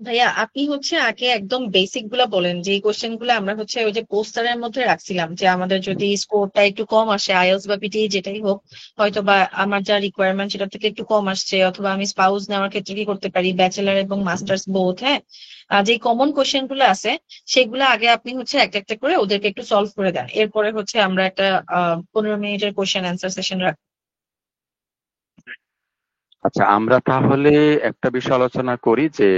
ভাইয়া, আপনি হচ্ছে আগে একদম বেসিক গুলা বলেন, যে কোশ্চেন গুলো আমরা হচ্ছে ওই যে পোস্টারের মধ্যে রাখছিলাম, যে আমাদের যদি স্কোরটা একটু কম আসে, আইএলটিএস বা পিটি যেটাই হোক, হয়তো বা আমার যা রিকোয়ারমেন্ট সেটা থেকে একটু কম আসছে, অথবা আমি স্পাউস নেওয়ার ক্ষেত্রে কি করতে পারি, ব্যাচেলার এবং মাস্টার্স বোথ, হ্যাঁ, যে কমন কোশ্চেন গুলো আছে সেগুলো আগে আপনি হচ্ছে একটা একটা করে ওদেরকে একটু সলভ করে দেন, এরপরে হচ্ছে আমরা একটা 15 মিনিটের কোশ্চেন অ্যান্সার সেশন রাখবো। আচ্ছা, আমরা তাহলে একটা বিষয় আলোচনা করি যে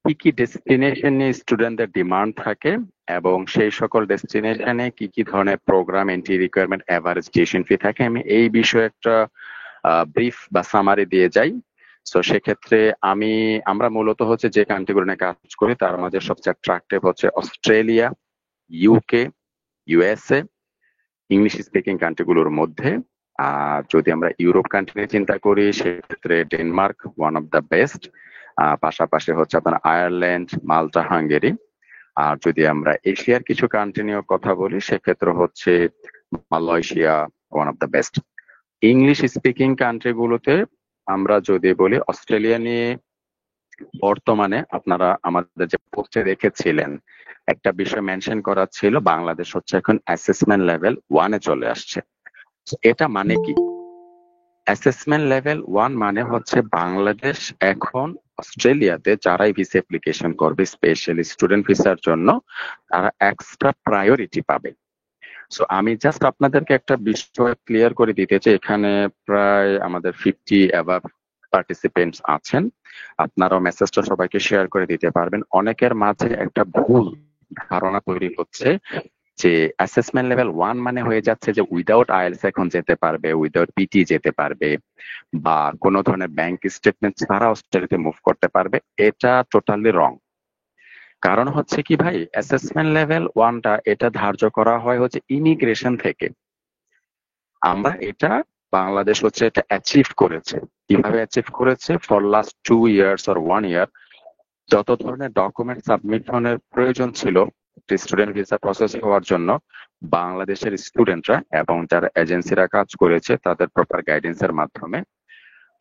কি কি ডেস্টিনেশন নিয়ে স্টুডেন্টদের ডিমান্ড থাকে, এবং সেই সকল ডেস্টিনেশনে কি কি ধরনের program, entry requirement, average tuition fee থাকে। আমি এই বিষয়ে একটা ব্রিফ বা সামারি দিয়ে যাই। সো সেক্ষেত্রে আমরা মূলত হচ্ছে যে কান্ট্রিগুলো নিয়ে কাজ করি, তার মাঝে সবচেয়ে অ্যাট্রাক্টিভ হচ্ছে Australia, UK, USA, English speaking কান্ট্রিগুলোর মধ্যে। আর যদি আমরা ইউরোপ কান্ট্রি নিয়ে চিন্তা করি, সেক্ষেত্রে Denmark one of the best. পাশাপাশি হচ্ছে আপনার আয়ারল্যান্ড, মাল্টা, হাঙ্গেরি। আর যদি আমরা এশিয়ার কিছু কান্ট্রি নিয়ে কথা বলি, সেক্ষেত্রে হচ্ছে Malaysia one of the best. English speaking কান্ট্রিগুলোতে আমরা যদি বলি, অস্ট্রেলিয়া নিয়ে বর্তমানে আপনারা আমাদের যে পোস্টে দেখেছিলেন, একটা বিষয় মেনশন করা ছিল, বাংলাদেশ হচ্ছে এখন অ্যাসেসমেন্ট লেভেল 1-এ চলে আসছে। So, এটা মানে কি? অ্যাসেসমেন্ট লেভেল 1 মানে হচ্ছে বাংলাদেশ এখন অস্ট্রেলিয়াতে যারাই ভিসা অ্যাপ্লিকেশন করবে, স্পেশালি স্টুডেন্ট ভিসার জন্য, তারা এক্সট্রা প্রায়োরিটি পাবে। সো আমি জাস্ট আপনাদেরকে একটা বিষয় ক্লিয়ার করে দিতে চাই, এখানে প্রায় আমাদের 50 অ্যাবাভ পার্টিসিপেন্টস আছেন। আপনারাও মেসেজটা সবাইকে শেয়ার করে দিতে পারবেন। অনেকের মাঝে একটা ভুল ধারণা তৈরি হচ্ছে যে অ্যাসেসমেন্ট লেভেল 1 মানে হয়ে যাচ্ছে যে উইদাউট আইএলটিএস এখন যেতে পারবে, উইদাউট পিটি যেতে পারবে, বা কোনো ধরনের ব্যাংক স্টেটমেন্ট ছাড়া অস্ট্রেলিয়াতে মুভ করতে পারবে। এটা টোটালি রং। কারণ হচ্ছে কি ভাই, অ্যাসেসমেন্ট লেভেল 1টা এটা ধার্য করা হয় হচ্ছে ইমিগ্রেশন থেকে। আমরা এটা বাংলাদেশ হচ্ছে এটা অ্যাচিভ করেছে। কিভাবে অ্যাচিভ করেছে? ফর লাস্ট 2 ইয়ার্স অর 1 ইয়ার যত ধরনের ডকুমেন্ট সাবমিশনের প্রয়োজন ছিল স্টুডেন্ট ভিসা প্রসেস হওয়ার জন্য, বাংলাদেশের স্টুডেন্টরা এবং যারা এজেন্সিরা কাজ করেছে তাদের প্রপার গাইডেন্স এর মাধ্যমে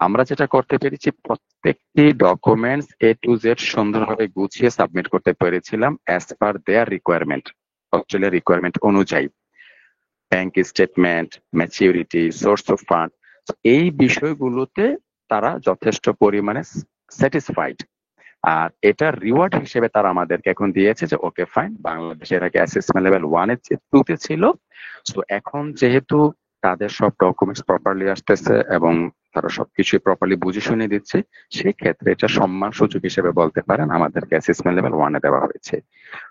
আমরা যেটা করতে পেরেছি, প্রত্যেকটি ডকুমেন্টস এ টু জেড সুন্দরভাবে গুছিয়ে সাবমিট করতে পেরেছিলাম অ্যাজ পার দেয়ার রিকোয়ারমেন্ট, অস্ট্রেলিয়ার রিকোয়ারমেন্ট অনুযায়ী। Bank statement, maturity, source of fund, এই বিষয়গুলোতে তারা যথেষ্ট পরিমাণে স্যাটিসফাইড। আর এটা রিওয়ার্ড হিসেবে তারা আমাদেরকে এখন দিয়েছে যে ওকে ফাইন, বাংলাদেশের আগে অ্যাসেসমেন্ট লেভেল 1-2-তে ছিল, সো এখন যেহেতু তাদের সব ডকুমেন্টস প্রপারলি আসতেছে এবং তারা সবকিছু প্রপারলি বুঝে শুনে দিচ্ছে, সেই ক্ষেত্রে এটা সম্মান সুযোগ হিসেবে বলতে পারেন আমাদেরকে অ্যাসেসমেন্ট লেভেল 1-এ দেওয়া হয়েছে।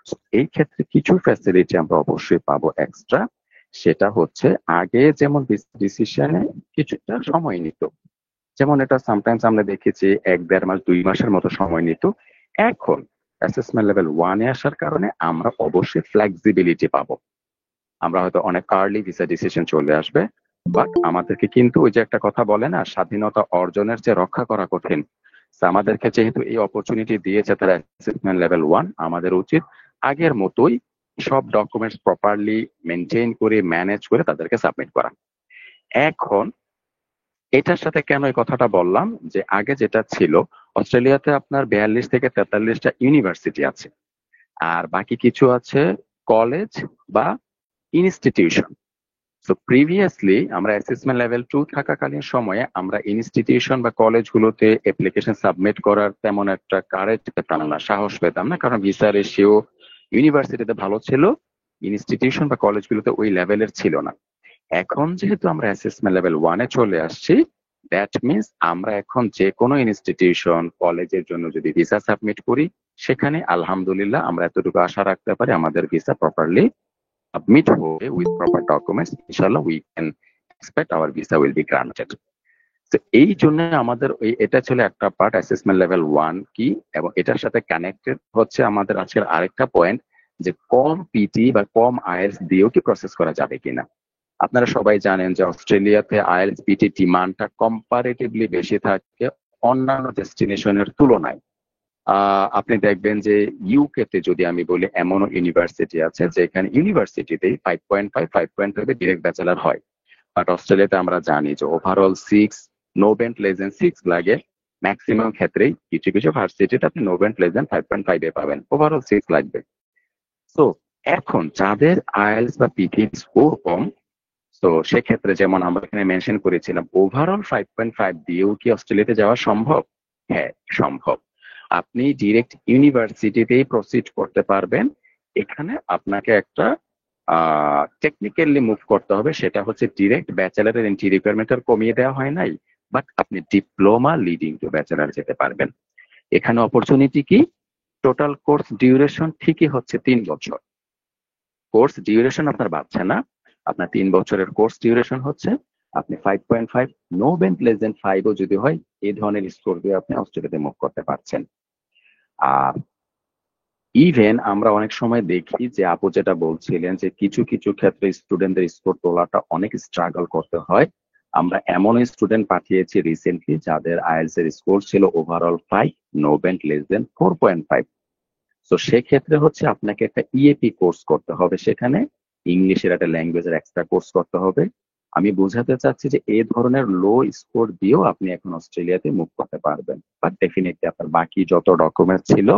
So, এই ক্ষেত্রে কিছু ফ্যাসিলিটি আমরা অবশ্যই পাবো এক্সট্রা। সেটা হচ্ছে আগে যেমন ডিসিশনে কিছুটা সময় নিত, যেমন এটা সামটাইমস আমরা দেখেছি 1-1.5 মাস 2 মাসের মতো সময় নিত। এখন অ্যাসেসমেন্ট লেভেল 1-এ আসার কারণে আমরা অবশ্যই ফ্লেক্সিবিলিটি পাবো। আমরা হয়তো অনেক আর্লি ভিসা ডিসিশন চলে আসবে, বাট আমাদেরকে কিন্তু ওই যে একটা কথা বলে না, স্বাধীনতা অর্জনের যে রক্ষা করা কঠিন। So, আমাদেরকে যেহেতু এই অপরচুনিটি দিয়েছে তারা অ্যাসেসমেন্ট লেভেল 1, আমাদের উচিত আগের মতোই সব ডকুমেন্টস প্রপারলি মেনটেন করে ম্যানেজ করে তাদেরকে সাবমিট করা। এখন এটার সাথে কেন এই কথাটা বললাম, যে আগে যেটা ছিল, অস্ট্রেলিয়াতে আপনার 42 থেকে 43টা ইউনিভার্সিটি আছে। আর বাকি কিছু আছে কলেজ বা ইনস্টিটিউশন। সো প্রিভিয়াসলি আমরা অ্যাসেসমেন্ট লেভেল 2 থাকাকালীন সময়ে আমরা ইনস্টিটিউশন বা কলেজগুলোতে অ্যাপ্লিকেশন সাবমিট করার তেমন একটা কারেজ পেতাম না, সাহস পেতাম না, কারণ ভিসা রেশিও ইউনিভার্সিটিতে ভালো ছিল, ইনস্টিটিউশন বা কলেজগুলোতে ওই লেভেলের ছিল না। এখন যেহেতু আমরা অ্যাসেসমেন্ট লেভেল 1-এ চলে আসছি, দ্যাট মিনস আমরা এখন যে কোনো ইনস্টিটিউশন কলেজের জন্য যদি ভিসা সাবমিট করি, সেখানে আলহামদুলিল্লাহ আমরা এতটুকু আশা রাখতে পারি আমাদের ভিসা প্রপারলি submit হবে with proper documents, inshallah we can expect our visa will be granted. তো এই জন্য আমাদের এটা ছিল একটা পার্ট, অ্যাসেসমেন্ট লেভেল 1 কি, এবং এটার সাথে কানেক্টেড হচ্ছে আমাদের আজকের আরেকটা পয়েন্ট, যে কম পিটি বা কম আইএলটিএস দিয়েও কি প্রসেস করা যাবে কিনা। আপনারা সবাই জানেন যে অস্ট্রেলিয়াতে আইএলটিএস পিটি ডিমান্ডটা কম্পারেটিভলি বেশি থাকে অন্যান্য ডেস্টিনেশনের তুলনায়। আপনি দেখবেন যে ইউকে তে যদি আমি বলি, এমনও ইউনিভার্সিটি আছে যেখানে ইউনিভার্সিটিতেই 5.5 5.5 ডিরেক্ট ব্যাচেলার হয়, বাট অস্ট্রেলিয়াতে আমরা জানি যে overall 6, no band less than 6 লাগে ম্যাক্সিমাম ক্ষেত্রেই। কিছু কিছু ভার্সিটিতে আপনি নো বেন্ট লেস দেন 5.5 এ পাবেন, ওভারঅল 6 লাগবে। তো এখন যাদের আইএলটিএস বা পিটি স্কোর কম, তো সেক্ষেত্রে যেমন আমরা এখানে মেনশন করেছিলাম, ওভারঅল 5.5 দিয়েও কি অস্ট্রেলিয়াতে যাওয়া সম্ভব? হ্যাঁ, সম্ভব। আপনি ডিরেক্ট ইউনিভার্সিটিতেই প্রসিড করতে পারবেন। এখানে আপনাকে একটা টেকনিক্যালি মুভ করতে হবে, সেটা হচ্ছে ডিরেক্ট ব্যাচেলারের এন্ট্রি রিকোয়ারমেন্ট কমিয়ে দেওয়া হয় নাই, বাট আপনি ডিপ্লোমা লিডিং টু ব্যাচেলার যেতে পারবেন। এখানে অপরচুনিটি কি, টোটাল কোর্স ডিউরেশন ঠিকই হচ্ছে 3 বছর। কোর্স ডিউরেশন আপনার বাড়ছে না, আপনার 3 বছরের কোর্স ডিউরেশন হচ্ছে। আপনি 5.5 নো বেন্ট লেস দেন 5ও যদি হয়, এই ধরনের স্কোর দিয়ে আপনি অস্ট্রেলিয়াতে মুভ করতে পারছেন। আর ইভেন আমরা অনেক সময় দেখি যে আপু যেটা বলছিলেন যে কিছু কিছু ক্ষেত্রে স্টুডেন্টদের স্কোর তোলাটা অনেক স্ট্রাগল করতে হয়। আমরা এমন স্টুডেন্ট পাঠিয়েছি রিসেন্টলি যাদের আইএলটিএস এর স্কোর ছিল overall 5, no band less than 4.5। তো সেক্ষেত্রে হচ্ছে আপনাকে একটা ইএপি কোর্স করতে হবে, সেখানে ইংলিশের একটা ল্যাঙ্গুয়েজের এক্সট্রা কোর্স করতে হবে। আমি বোঝাতে চাচ্ছি যে এই ধরনের লো স্কোর দিয়েও আপনি এখন অস্ট্রেলিয়াতে মুভ করতে পারবেন, বাট ডেফিনেটলি আপনার বাকি যত ডকুমেন্ট ছিল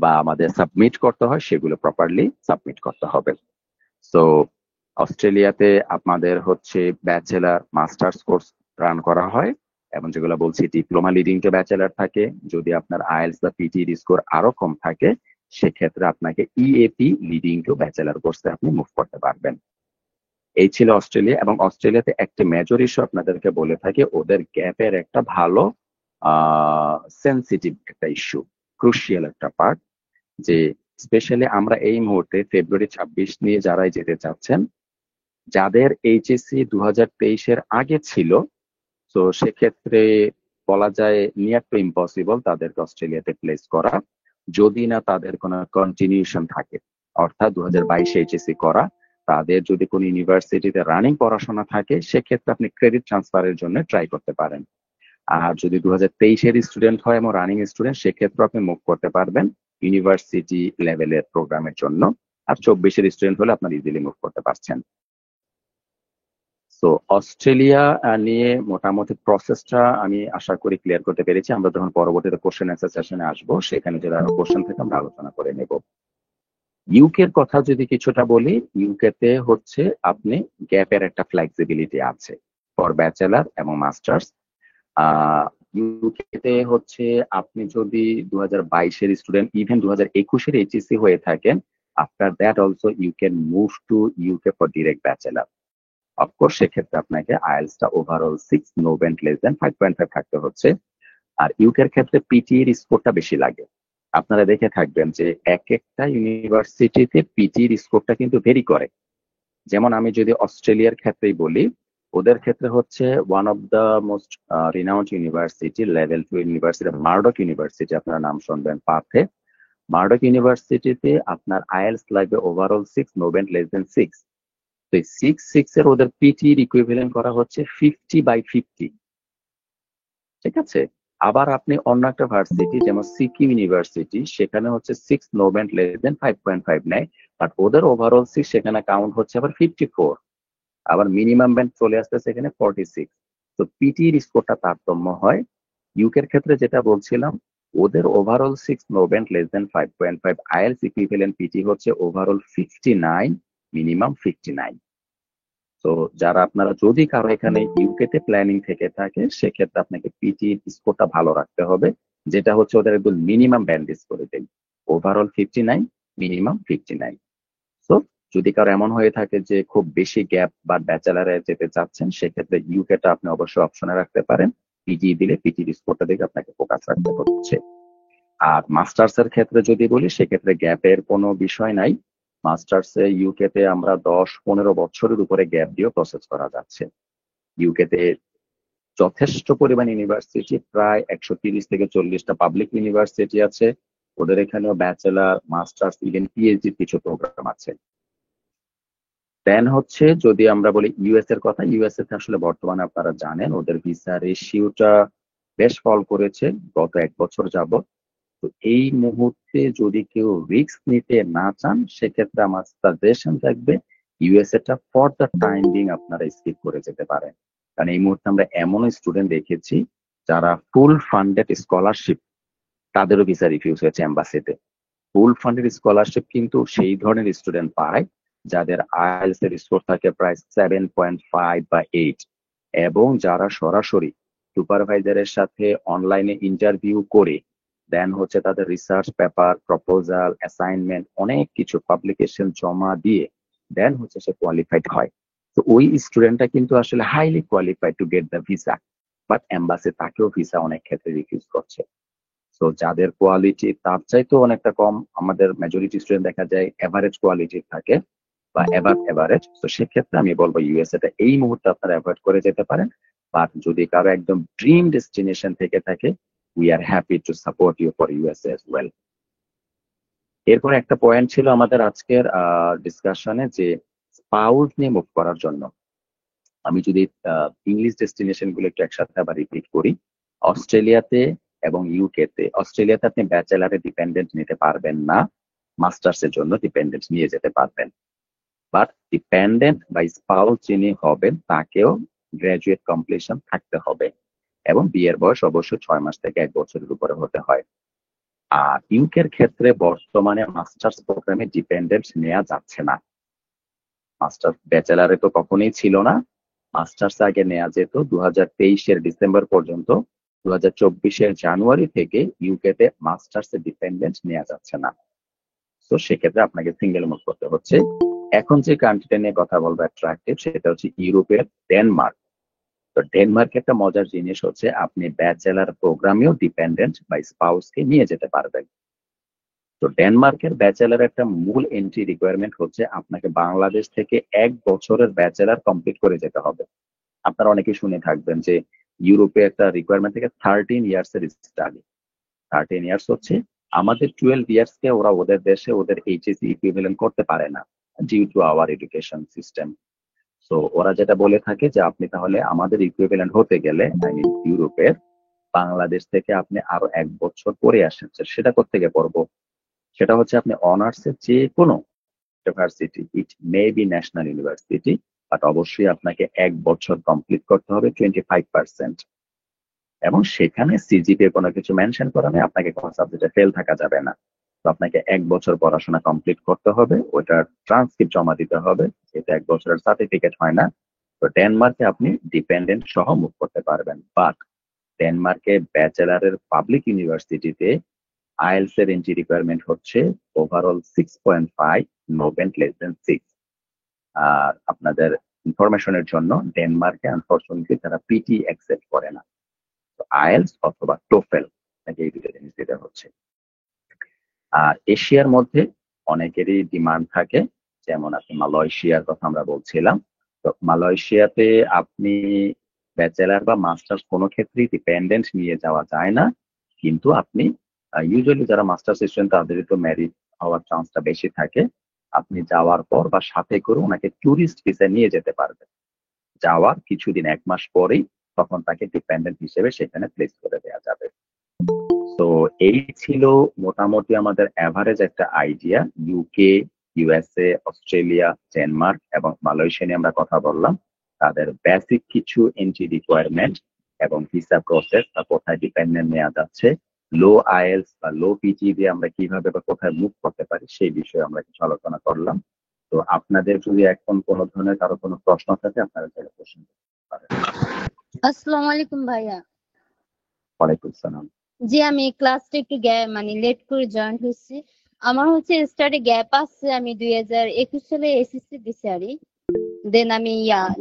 বা আমাদের সাবমিট করতে হয় সেগুলো প্রপারলি সাবমিট করতে হবে। সো অস্ট্রেলিয়াতে আপনাদের হচ্ছে ব্যাচেলার মাস্টার্স কোর্স রান করা হয়, এবং যেগুলো বলছি ডিপ্লোমা লিডিং টু ব্যাচেলার থাকে। যদি আপনার আইএলটিএস বা পিটি স্কোর আরো কম থাকে, সেক্ষেত্রে আপনাকে ইএপি লিডিং টু ব্যাচেলার কোর্সে আপনি মুভ করতে পারবেন। এই ছিল অস্ট্রেলিয়া। এবং অস্ট্রেলিয়াতে একটা মেজর ইস্যু আপনাদেরকে বলে থাকে, ওদের গ্যাপের একটা ভালো সেন্সিটিভ একটা ইস্যু, ক্রুশিয়াল একটা পার্ট, যে স্পেশালি আমরা এই মুহূর্তে ফেব্রুয়ারি 26 নিয়ে যারাই যেতে চাচ্ছেন, যাদের এইচএসসি 2023-এর আগে ছিল, তো সেক্ষেত্রে বলা যায় নিয়ার টু ইম্পসিবল তাদেরকে অস্ট্রেলিয়াতে প্লেস করা, যদি না তাদের কোনো কন্টিনিউশন থাকে। অর্থাৎ 2022 এইচএসসি করা, তাদের যদি কোনো ইউনিভার্সিটিতে রানিং পড়াশোনা থাকে, সেক্ষেত্রে আপনি ক্রেডিট ট্রান্সফারের জন্য ট্রাই করতে পারেন। আর যদি 2023-এর স্টুডেন্ট হয় এবং রানিং স্টুডেন্ট, সেক্ষেত্রে আপনি মুভ করতে পারবেন ইউনিভার্সিটি লেভেলের প্রোগ্রামের জন্য। আর 24-এর স্টুডেন্ট হলে আপনার ইজিলি মুভ করতে পারছেন। তো অস্ট্রেলিয়া নিয়ে মোটামুটি প্রসেসটা আমি আশা করি ক্লিয়ার করতে পেরেছি। আমরা যখন পরবর্তীতে কোশ্চেন অ্যান্সার সেশনে আসবো, সেখানে যদি আরো কোশ্চেন থেকে আমরা আলোচনা করে নেব। ইউকের কথা যদি কিছুটা বলি, ইউকেতে হচ্ছে আপনি গ্যাপের একটা ফ্লেক্সিবিলিটি আছে ফর ব্যাচেলার এবং মাস্টার্স। ইউকেতে হচ্ছে আপনি যদি 2022-এর স্টুডেন্ট, ইভেন 2021-এর এইচএসসি হয়ে থাকেন, after that also you can move to UK for direct bachelor. Of course সেক্ষেত্রে আপনাকে আইএলটিএসটা overall 6, no band less than 5.5 থাকতে হচ্ছে। আর ইউকের ক্ষেত্রে পিটি এর স্কোরটা বেশি লাগে। আপনারা দেখে থাকবেন যে এক একটা ইউনিভার্সিটিতে পিটি এর স্কোরটা কিন্তু ভেরি করে। যেমন আমি যদি অস্ট্রেলিয়ার ক্ষেত্রেই বলি, ওদের ক্ষেত্রে হচ্ছে one of the most renowned university, level 2 university, Murdoch university, আপনারা নাম শুনবেন পার্থে। মার্ডক ইউনিভার্সিটিতে আপনার আইএলটিএস লাগবে overall 6, no band less than 6। তো 6 এর ওদের পিটি ইকুইভ্যালেন্ট করা হচ্ছে 50/50। ঠিক আছে। আবার আপনি অন্য একটা ভার্সিটি যেমন সিকি ইউনিভার্সিটি, সেখানে হচ্ছে 6, নো বেন্ট লেস দেন 5.5 নেয়, বাট ওদের ওভারঅল 6 সেখানে কাউন্ট হচ্ছে আবার 54। আবার মিনিমাম ব্যান্ড চলে আসতেছে এখানে 46। তো পিটির স্কোরটা তারতম্য হয়। ইউকের ক্ষেত্রে যেটা বলছিলাম, ওদের overall 6, no band less than 5.5, IELTS equivalent PT হচ্ছে ওভারঅল 59, মিনিমাম 59। তো যারা আপনারা যদি কারো এখানে ইউকে তে প্ল্যানিং থেকে থাকে সেক্ষেত্রে আপনাকে পিটি স্কোরটা ভালো রাখতে হবে, যেটা হচ্ছে ওদের একদম মিনিমাম ব্যান্ড স্কোরে দেন, ওভারঅল 59, মিনিমাম 59। তো যদি কারো এমন হয়ে থাকে যে খুব বেশি গ্যাপ বা ব্যাচেলারে যেতে চাচ্ছেন সেক্ষেত্রে ইউকেটা আপনি অবশ্যই অপশনে রাখতে পারেন, পিটি দিলে পিটির স্কোরটা দেখে আপনাকে ফোকাস রাখতে হচ্ছে। আর মাস্টার্স এর ক্ষেত্রে যদি বলি সেক্ষেত্রে গ্যাপের কোনো বিষয় নাই, মাস্টার্সে ইউকে তে আমরা 10-15 বছরের উপরে গ্যাপ দিয়ে প্রসেস করা যাচ্ছে। ইউকে তে যথেষ্ট পরিমাণ ইউনিভার্সিটি, প্রায় 130 থেকে 40টা পাবলিক ইউনিভার্সিটি আছে, ওদের এখানেও ব্যাচেলার, মাস্টার্স, ইভেন পিএইচডি কিছু প্রোগ্রাম আছে। দেন হচ্ছে যদি আমরা বলি ইউএস এর কথা, ইউএসএ তে আসলে বর্তমানে আপনারা জানেন ওদের ভিসা রেশিওটা বেশ ফল করেছে গত 1 বছর যাবত। তো এই মুহূর্তে যদি কেউ রিস্ক নিতে না চান সেক্ষেত্রে আমার সাজেশন থাকবে ইউএসএ টা ফর দ্য টাইম বিং আপনারা স্কিপ করে যেতে পারেন। কারণ এই মুহূর্তে আমরা এমন স্টুডেন্ট দেখেছি যারা ফুল ফান্ডেড স্কলারশিপ, তাদেরও ভিসা রিফিউজ হয়েছে এম্বাসিতে। ফুল ফান্ডেড স্কলারশিপ কিন্তু সেই ধরনের স্টুডেন্ট পায় যাদের আইএলটিএস এর স্কোর থাকে প্রায় 7.5 বা 8, এবং যারা সরাসরি সুপারভাইজারের সাথে অনলাইনে ইন্টারভিউ করে দেন হচ্ছে তাদের রিসার্চ পেপার, প্রপোজাল, অ্যাসাইনমেন্ট, অনেক কিছু পাবলিকেশন জমা দিয়ে দেন হচ্ছে সে কোয়ালিফাইড হয়। তো ওই স্টুডেন্টটা কিন্তু আসলে highly qualified to get the visa, but embassy তাকেও ভিসা অনেক ক্ষেত্রে রিফিউজ করছে। তো যাদের কোয়ালিটি তার চাইতেও অনেকটা কম, আমাদের মেজরিটি স্টুডেন্ট দেখা যায় এভারেজ কোয়ালিটির থাকে বা অ্যাবাভ এভারেজ, তো সেক্ষেত্রে আমি বলবো ইউএসএ টা এই মুহূর্তে আপনারা অ্যাভয়েড করে যেতে পারেন। বাট যদি কারো একদম ড্রিম ডেস্টিনেশন থেকে থাকে, we are happy to support you for USA as well. এরপর একটা পয়েন্ট ছিল আমাদের আজকের ডিসকাশনে যে স্পাউস নিয়ে মুভ করার জন্য। আমি যদি ইংলিশ ডেস্টিনেশন গুলো একটু একসাথে আবার রিপিট করি, অস্ট্রেলিয়াতে এবং ইউকে তে, অস্ট্রেলিয়াতে আপনি ব্যাচেলারে ডিপেন্ডেন্ট নিতে পারবেন না, মাস্টার্স এর জন্য ডিপেন্ডেন্ট নিয়ে যেতে পারবেন। বাট ডিপেন্ডেন্ট বা স্পাউস যিনি হবেন তাকেও গ্রাজুয়েট কমপ্লিশন থাকতে হবে, এবং বিয়ের বয়স অবশ্যই 6 মাস থেকে 1 বছরের উপরে হতে হয়। আর ইউকের ক্ষেত্রে বর্তমানে মাস্টার্স প্রোগ্রামে ডিপেন্ডেন্ট নেওয়া যাচ্ছে না। মাস্টার্স ব্যাচেলারে তো কখনোই ছিল না, মাস্টার্স আগে নেওয়া যেত 2023-এর ডিসেম্বর পর্যন্ত, 2024-এর জানুয়ারি থেকে ইউকে তে মাস্টার্স এর ডিপেন্ডেন্ট নেওয়া যাচ্ছে না। তো সেক্ষেত্রে আপনাকে সিঙ্গেল মুভ করতে হচ্ছে। এখন যে কান্ট্রিটা নিয়ে কথা বলবো অ্যাট্রাকটিভ, সেটা হচ্ছে ইউরোপের ডেনমার্ক। তো ডেনমার্কে একটা মজার জিনিস হচ্ছে আপনি ব্যাচেলার প্রোগ্রামেও ডিপেন্ডেন্ট বা স্পাউসকে নিয়ে যেতে পারবেন। তো ডেনমার্কের ব্যাচেলার একটা মূল এন্ট্রি রিকোয়ারমেন্ট হচ্ছে আপনাকে বাংলাদেশ থেকে 1 বছরের ব্যাচেলার কমপ্লিট করে যেতে হবে। আপনারা অনেকেই শুনে থাকবেন যে ইউরোপে একটা রিকোয়ারমেন্ট থেকে 13 ইয়ার্স এর স্টাডি। 13 ইয়ার্স হচ্ছে আমাদের 12 ইয়ার্স কে ওরা ওদের দেশে ওদের এইচএসসি ইকুইভ্যালেন্ট করতে পারে না, due to our education system. So ওরা যেটা বলে থাকে যে আপনি তাহলে আমাদের ইকুইভ্যালেন্ট হতে গেলে, আই মিন ইউরোপের, বাংলাদেশ থেকে আপনি আরো 1 বছর পরে আসেন। সেটা কোত্থেকে পড়বো? সেটা হচ্ছে আপনি অনার্স এর যে কোনো university, it may be national university, but অবশ্যই আপনাকে 1 বছর কমপ্লিট করতে হবে 25%, এবং সেখানে সিজিপিএ কোনো কিছু মেনশন করা নেই, আপনাকে কোনো সাবজেক্টে ফেল থাকা যাবে না। তো আপনাকে 1 বছর পড়াশোনা কমপ্লিট করতে হবে, ওটার ট্রান্সক্রিপ্ট জমা দিতে হবে, এটা 1 বছরের সার্টিফিকেট হয় না। তো ডেনমার্কে আপনি ডিপেন্ডেন্ট সহ মুভ করতে পারবেন। বাট ডেনমার্কে ব্যাচেলারের পাবলিক ইউনিভার্সিটিতে আইএলটিএস এর এন্ট্রি রিকোয়ারমেন্ট হচ্ছে overall 6.5, no band less than 6। আর আপনাদের ইনফরমেশনের জন্য ডেনমার্কে আনফরচুনেটলি তারা পিটি অ্যাকসেপ্ট করে না, তো আইএলটিএস অথবা টোফেল, নাকি এই দুটো জিনিস দিতে হচ্ছে। আর এশিয়ার মধ্যে অনেকেরই ডিমান্ড থাকে, যেমন আপনি মালয়েশিয়ার কথা আমরা বলছিলাম। তো মালয়েশিয়াতে আপনি ব্যাচেলার বা মাস্টার্স কোনো ক্ষেত্রেই ডিপেন্ডেন্ট নিয়ে যাওয়া যায় না, কিন্তু আপনি ইউজুয়ালি যারা মাস্টার্স স্টুডেন্ট তাদেরই তো ম্যারিড হওয়ার চান্সটা বেশি থাকে। আপনি যাওয়ার পর বা সাথে করে ওনাকে ট্যুরিস্ট ভিসা নিয়ে যেতে পারবেন, যাওয়ার কিছুদিন 1 মাস পরেই তখন তাকে ডিপেন্ডেন্ট হিসেবে সেখানে প্লেস করে দেওয়া যাবে। তো এই ছিল মোটামুটি আমাদের এভারেজ একটা idea. UK, USA, Australia, Denmark এবং মালয়েশিয়া নিয়ে আমরা কথা বললাম, তাদের বেসিক কিছু এন্ট্রি রিকোয়ারমেন্ট এবং ভিসা প্রসেস বা কোথায় ডিপেন্ডেন্ট নেওয়া যাচ্ছে, লো আইএলস বা লো পিটি দিয়ে আমরা কিভাবে বা কোথায় মুভ করতে পারি সেই বিষয়ে আমরা কিছু আলোচনা করলাম। তো আপনাদের যদি এখন কোনো ধরনের কারো কোনো প্রশ্ন থাকে আপনারা চাইলে প্রশ্ন করতে পারেন। আসসালামু আলাইকুম ভাইয়া। ওয়ালাইকুম সালাম। জি, আমি ক্লাসটা একটু মানে লেট করে জয়েন হয়েছি। আমার হচ্ছে স্টাডি গ্যাপ আছে, আমি 2021 সালে এসএসসি দিছি আরই। দেন আমি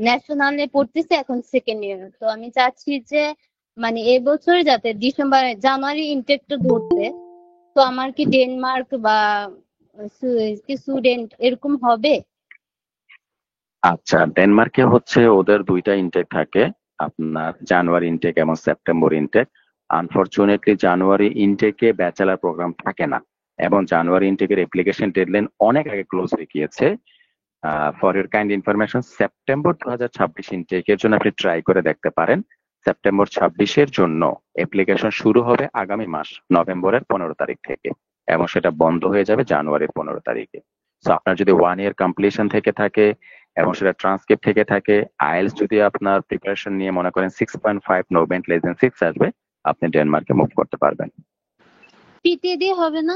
ন্যাশনালে পড়তেছি এখন সেকেন্ড ইয়ার। তো আমি চাচ্ছি যে মানে এবছর যাতে জানুয়ারি ইনটেকটা ধরতে। তো আমার কি ডেনমার্ক বা স্টুডেন্ট এরকম হবে? আচ্ছা, ডেনমার্কে হচ্ছে ওদের দুইটা ইনটেক থাকে, আপনার জানুয়ারি ইনটেক এবং সেপ্টেম্বর ইনটেক। আনফরচুনেটলি জানুয়ারি ইনটেকে ব্যাচেলার প্রোগ্রাম থাকে না, এবং জানুয়ারি ইনটেকের অ্যাপ্লিকেশন ডেডলাইন অনেক আগে ক্লোজ হয়ে গিয়েছে। For your kind information, September 2026 ইনটেকের জন্য আপনি ট্রাই করে দেখতে পারেন। সেপ্টেম্বর 26-এর জন্য অ্যাপ্লিকেশন শুরু হবে আগামী মাস নভেম্বরের 15 তারিখ থেকে, এবং সেটা বন্ধ হয়ে যাবে জানুয়ারির 15 তারিখে। সো আপনার যদি 1 ইয়ার কমপ্লিশন থেকে থাকে এবং সেটা ট্রান্সক্রিপ্ট থেকে থাকে, আইএলস যদি আপনার প্রিপারেশন নিয়ে মনে করেন 6.5 নো বেন্ট লেস দেন 6 আসবে, আপনি ডেনমার্কে মুভ করতে পারবেন। পিটিএ দিয়ে হবে না?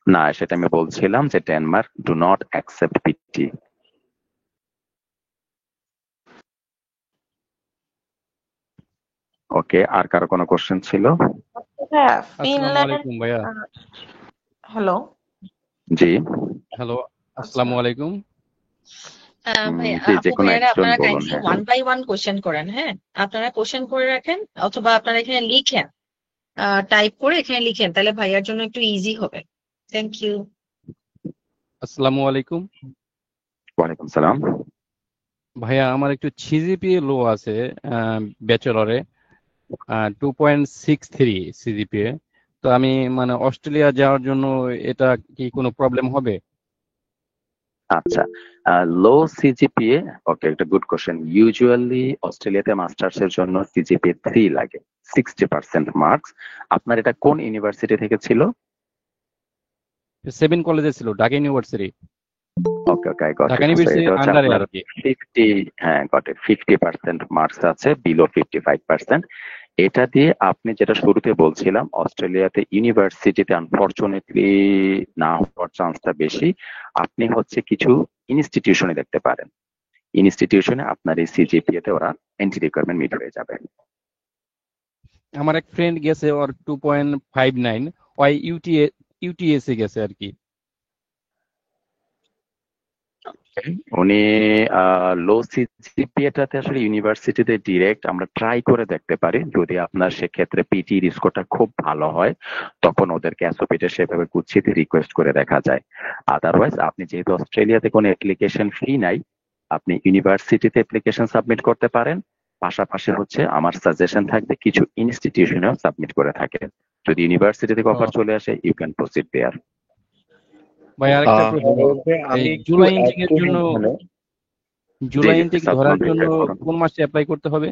না, সেটা আমি বলছিলাম যে Denmark do not accept PT. Okay, আর কারো কোনো কোশ্চেন ছিল? হ্যাঁ, আসসালামু ফিনল্যান্ড। আলাইকুম ভাইয়া। হ্যালো। জি হ্যালো, আসসালামু আলাইকুম। ভাই, জি, যে আপু কোনো ভাইয়ারা একজন আপনারা বলুন। কাইন্ডলি হ্যাঁ, 1 বাই 1 কোশ্চেন করেন। হ্যাঁ, আপনারা কোশ্চেন করে রাখেন অথবা আপনারা এখানে লিখেন, টাইপ করে এখানে লিখেন, তাহলে ভাইয়ার জন্য একটু ইজি হবে। Thank you. আসসালামু আলাইকুম ওয়ালাইকুম সালাম। ভাইয়া, আমার একটু সিজিপিএ লো আছে ব্যাচেলরে, 2.63 সিজিপিএ। তো আমি মানে অস্ট্রেলিয়া যাওয়ার জন্য এটা কি কোনো প্রবলেম হবে? আচ্ছা, লো সিজিপিএ, ওকে, একটা গুড কোশ্চেন। ইউজুয়ালি অস্ট্রেলিয়াতে মাস্টার্স এর জন্য সিজিপিএ 3 লাগে, 60% মার্কস। আপনার এটা কোন ইউনিভার্সিটি থেকে ছিল? 7 কলেজে ছিল, Dhaka university. Okay okay, I got Dhaka it. So university এটা হচ্ছে আন্ডারে আপনার আর কি। 50, হ্যাঁ গট ইট, 50% মার্কস আছে, বিলো 55%। এটা দিয়ে আপনি যেটা শুরুতে বলছিলাম, অস্ট্রেলিয়াতে ইউনিভার্সিটিতে আনফরচুনেটলি না হওয়ার চান্সটা বেশি। আপনি হচ্ছে কিছু ইনস্টিটিউশনে দেখতে পারেন, ইনস্টিটিউশনে আপনার এই সিজিপিএ তে ওরা এন্ট্রি রিকোয়ারমেন্ট মিট হয়ে যাবে। আমার এক ফ্রেন্ড গেছে, ওর 2.59, ওই ইউটিএসে গেছে আর কি। উনি লো সিজিপিএটাতে আসলে ইউনিভার্সিটিতে ডিরেক্ট আমরা ট্রাই করে দেখতে পারি, যদি আপনার সেক্ষেত্রে পিটি স্কোরটা খুব ভালো হয় তখন ওদেরকে অ্যাসোপিটে সেভাবে কুচ্ছিত রিকোয়েস্ট করে দেখা যায়। আদারওয়াইজ আপনি যেহেতু অস্ট্রেলিয়াতে কোনো অ্যাপ্লিকেশন ফি নাই, আপনি ইউনিভার্সিটিতে অ্যাপ্লিকেশন সাবমিট করতে পারেন। পাশাপাশি হচ্ছে আমার সাজেশন থাকবে কিছু ইনস্টিটিউশনেও সাবমিট করে থাকে। যদি ইউনিভার্সিটি থেকে অফার চলে আসে, ইউ ক্যান প্রসিড দেয়ার। ভাই আরেকটা প্রশ্ন, আমি এই একটু জুলাই অ্যাড ইনটেকের করি জন্য এখানে। জুলাই জি, ইনটেক সাদমান ধরার ভাই, জন্য check করুন। কোন মাসে অ্যাপ্লাই করতে হবে?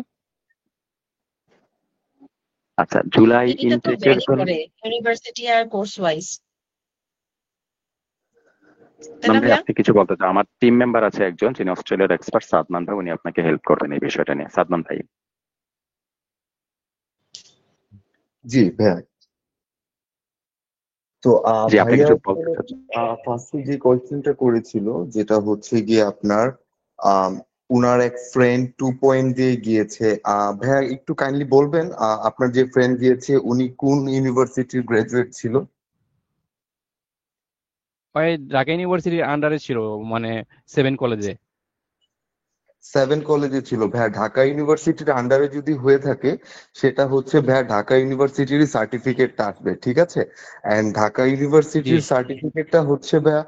আচ্ছা, জুলাই এটা তো ইনটেকের ভ্যারি জন্য করে ইউনিভার্সিটি আর কোর্স ওয়াইজ, তাই সাদমান না ভাই, ভাইয়া? আপনি কিছু বলতে চান? আমার টিম মেম্বার আছে একজন, যিনি অস্ট্রেলিয়ার এক্সপার্ট, সাদমান ভাই, উনি আপনাকে হেল্প করবেন এই বিষয়টা নিয়ে। সাদমান ভাই। জি ভাইয়া। তো জি, আপনি ভাইয়া কিছু বলতে চাচ্ছেন? ফার্স্টে যে কোয়েশ্চেনটা করেছিল যেটা হচ্ছে গিয়ে আপনার আম, উনার এক ফ্রেন্ড 2 দিয়ে গিয়েছে। ভাইয়া একটু কাইন্ডলি বলবেন আপনার যে ফ্রেন্ড গিয়েছে উনি কোন ইউনিভার্সিটির গ্রাজুয়েট ছিল? ওই ঢাকা ইউনিভার্সিটির আন্ডারে ছিল, মানে 7 কলেজে। 7 কলেজে ছিল। ভাইয়া ঢাকা ইউনিভার্সিটির আন্ডারে যদি হয়ে থাকে সেটা হচ্ছে ভাইয়া ঢাকা ইউনিভার্সিটির সার্টিফিকেটটা আসবে, ঠিক আছে? এন্ড ঢাকা জি। ইউনিভার্সিটির সার্টিফিকেটটা হচ্ছে ভাইয়া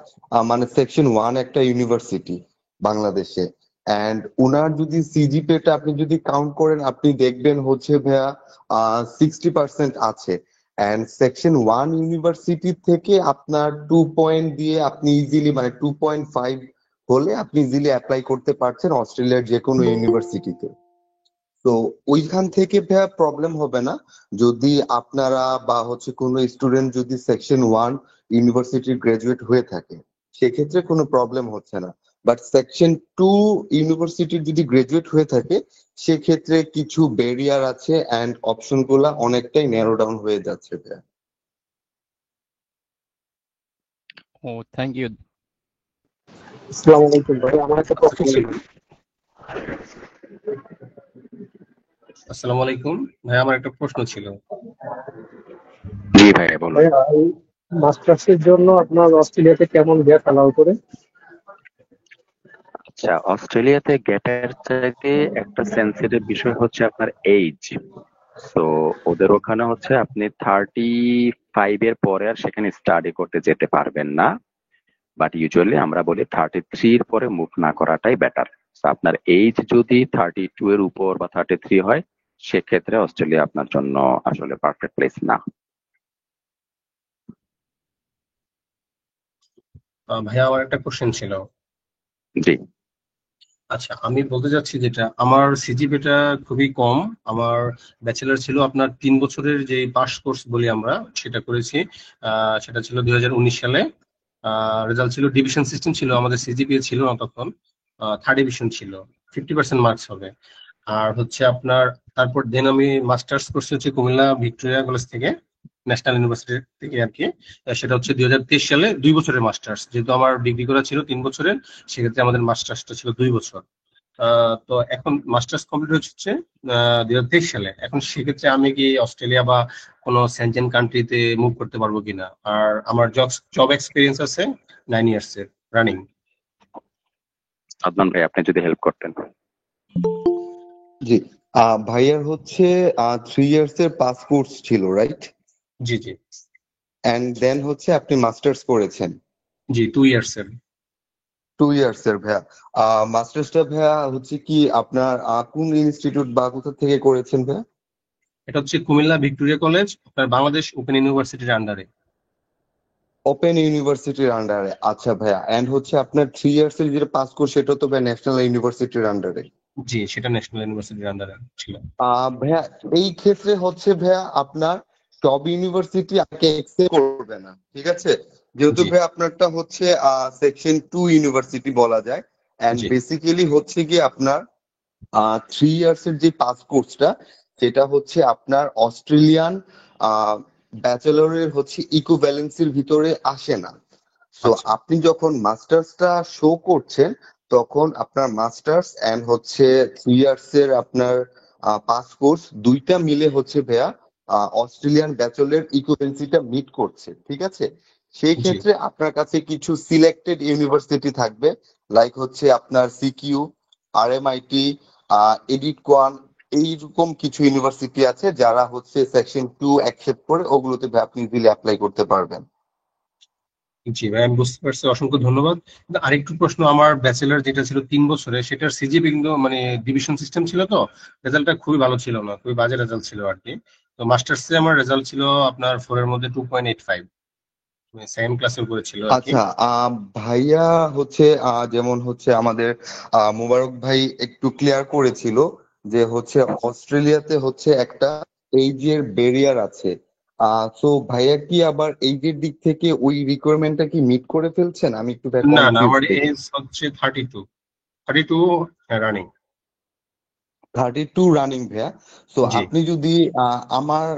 মানে সেকশন 1 একটা ইউনিভার্সিটি বাংলাদেশে। এন্ড উনার যদি সিজিপিএটা আপনি যদি কাউন্ট করেন আপনি দেখবেন হচ্ছে ভাইয়া 60% আছে। এন্ড সেকশন 1 ইউনিভার্সিটি থেকে আপনার 2 দিয়ে আপনি ইজিলি মানে 2.5 হলে আপনি ইজিলি অ্যাপ্লাই করতে পারছেন অস্ট্রেলিয়ার যে কোনো ইউনিভার্সিটিতে। তো ওইখান থেকে ভাইয়া প্রবলেম হবে না। যদি আপনারা বা হচ্ছে কোনো স্টুডেন্ট যদি সেকশন 1 ইউনিভার্সিটির গ্রাজুয়েট হয়ে থাকে সেক্ষেত্রে কোনো প্রবলেম হচ্ছে না। বাট সেকশন 2 ইউনিভার্সিটির যদি গ্রাজুয়েট হয়ে থাকে সেক্ষেত্রে কিছু ব্যারিয়ার আছে অ্যান্ড অপশন গুলা অনেকটাই ন্যারো ডাউন হয়ে যাচ্ছে ভাইয়া। ও থ্যাংক ইউ। আসসালামু আলাইকুম ভাই, আমার একটা প্রশ্ন ছিল। আসসালামু আলাইকুম ভাই, আমার একটা প্রশ্ন ছিল। জি ভাইয়া বলুন। ভাই মাস্টার্সের জন্য আপনার অস্ট্রেলিয়াতে কেমন গ্যাপ অ্যালাউ করে? আচ্ছা, অস্ট্রেলিয়াতে গ্যাপের চাইতে একটা সেন্সিটিভ বিষয় হচ্ছে আপনার এইজ। তো ওদের ওখানে হচ্ছে আপনি 35 এর পরে আর সেখানে স্টাডি করতে যেতে পারবেন না, বাট ইউজুয়ালি আমরা বলি 33 এর পরে মুভ না করাটাই বেটার। আপনার এইজ যদি 32 এর উপর বা 33 হয় সেক্ষেত্রে অস্ট্রেলিয়া আপনার জন্য আসলে পারফেক্ট প্লেস না। ভাইয়া আমার একটা কোশ্চেন ছিল। জি। আচ্ছা, আমি বলতে চাচ্ছি যেটা আমার সিজিপিটা খুবই কম। আমার ব্যাচেলর ছিল আপনার 3 বছরের যে পাস কোর্স বলি আমরা, সেটা করেছি। সেটা ছিল 2019 সালে। রেজাল্ট ছিল ডিভিশন সিস্টেম ছিল, আমাদের সিজিপিএ ছিল না তখন, 3rd ডিভিশন ছিল, 50% মার্কস হবে। আর হচ্ছে আপনার তারপর দেন আমি মাস্টার্স করছি হচ্ছে কুমিল্লা ভিক্টোরিয়া কলেজ থেকে, ন্যাশনাল ইউনিভার্সিটি থেকে আর কি। সেটা হচ্ছে 2023 সালে 2 বছরের মাস্টার্স। যেহেতু আমার ডিগ্রি করা ছিল 3 বছরের, সেক্ষেত্রে আমাদের মাস্টার্সটা ছিল 2 বছর। তো এখন মাস্টার্স কমপ্লিট হচ্ছে 2023 সালে। এখন সেক্ষেত্রে আমি কি অস্ট্রেলিয়া বা কোনো সেনজেন কান্ট্রিতে মুভ করতে পারবো কিনা? আর আমার জব এক্সপিরিয়েন্স আছে 9 ইয়ার্স এর রানিং। আদনান ভাই, আপনি যদি হেল্প করতেন। জি, ভাইয়ার হচ্ছে 3 ইয়ার্স এর পাস কোর্স ছিল, রাইট? জি জি অ্যান্ড দেন হচ্ছে আপনি মাস্টার্স করেছেন জি 2 ইয়ার্স এর। 2 ইয়ার্স এর ভাইয়া। মাস্টার্সটা ভাইয়া হচ্ছে কি আপনার কোন ইনস্টিটিউট বা কোথা থেকে করেছেন ভাইয়া? এটা হচ্ছে কুমিল্লা ভিক্টোরিয়া কলেজ, আপনার বাংলাদেশ ওপেন ইউনিভার্সিটির আন্ডারে। ওপেন ইউনিভার্সিটির আন্ডারে, আচ্ছা ভাইয়া। এন্ড হচ্ছে আপনার 3 ইয়ার্স এর যেটা পাস কোর্স সেটা তো ভাই ন্যাশনাল ইউনিভার্সিটির আন্ডারে। জি, সেটা ন্যাশনাল ইউনিভার্সিটির আন্ডারে ছিল। ভাইয়া এই ক্ষেত্রে হচ্ছে ভাইয়া আপনার সব ইউনিভার্সিটি আপনাকে একসেপ্ট করবে না, ঠিক আছে? যেহেতু জি ভাইয়া আপনারটা হচ্ছে সেকশন 2 ইউনিভার্সিটি বলা যায়। এন্ড জি বেসিক্যালি হচ্ছে কি আপনার 3 ইয়ার্স এর যে পাস কোর্সটা সেটা হচ্ছে আপনার অস্ট্রেলিয়ান ব্যাচেলরের হচ্ছে ইকুইভ্যালেন্সির ভিতরে আসে না। সো আচ্ছা আপনি যখন মাস্টার্সটা শো করছেন তখন আপনার মাস্টার্স এন্ড হচ্ছে 3 ইয়ার্স এর আপনার পাস কোর্স দুইটা মিলে হচ্ছে ভাইয়া অস্ট্রেলিয়ান ব্যাচেলর ইকুইভ্যালেন্সিটা মিট করছে, ঠিক আছে? সেই জি ক্ষেত্রে আপনার কাছে কিছু সিলেক্টেড ইউনিভার্সিটি থাকবে, লাইক হচ্ছে আপনার সিকিউ, আরএমআইটি, এডিট কোয়ান, এইরকম কিছু ইউনিভার্সিটি আছে যারা হচ্ছে সেকশন 2 অ্যাকসেপ্ট করে, ওগুলোতে ভাই আপনি ইজিলি অ্যাপ্লাই করতে পারবেন। জি ভাই, আমি বুঝতে পারছি, অসংখ্য ধন্যবাদ। কিন্তু আরেকটু প্রশ্ন, আমার ব্যাচেলর যেটা ছিল 3 বছরে, সেটার সিজিপি কিন্তু মানে ডিভিশন সিস্টেম ছিল, তো রেজাল্টটা খুবই ভালো ছিল না, খুবই বাজে রেজাল্ট ছিল আর কি। তো মাস্টার্সে আমার রেজাল্ট ছিল আপনার 4 এর মধ্যে 2.85, সেম ক্লাসের উপরে ছিল আর কি। আচ্ছা, ভাইয়া হচ্ছে যেমন হচ্ছে আমাদের মোবারক ভাই একটু ক্লিয়ার করেছিল যে হচ্ছে অস্ট্রেলিয়াতে হচ্ছে একটা এইজের ব্যারিয়ার আছে। তো ভাইয়া কি আবার এইজের দিক থেকে ওই রিকোয়ারমেন্টটা কি মিট করে ফেলছেন? আমি একটু ভাই না না, কনফিউজ আমার দেখি। এজ হচ্ছে 32 রানিং। 32 রানিং ভাইয়া। সো জি আপনি যদি আমার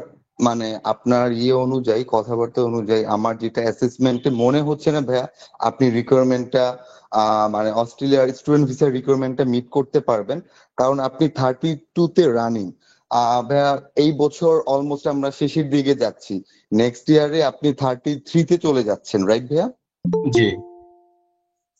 মানে আপনার অনুযায়ী, কথাবার্তা অনুযায়ী আমার যেটা অ্যাসেসমেন্টে মনে হচ্ছে না ভাইয়া আপনি রিকোয়ারমেন্টটা মানে অস্ট্রেলিয়ার স্টুডেন্ট ভিসার রিকোয়ারমেন্টটা মিট করতে পারবেন, কারণ আপনি 32 তে রানিং। ভাইয়া এই বছর অলমোস্ট আমরা শেষের দিকে যাচ্ছি, নেক্সট ইয়ারে আপনি 33 তে চলে যাচ্ছেন, রাইট ভাইয়া? জি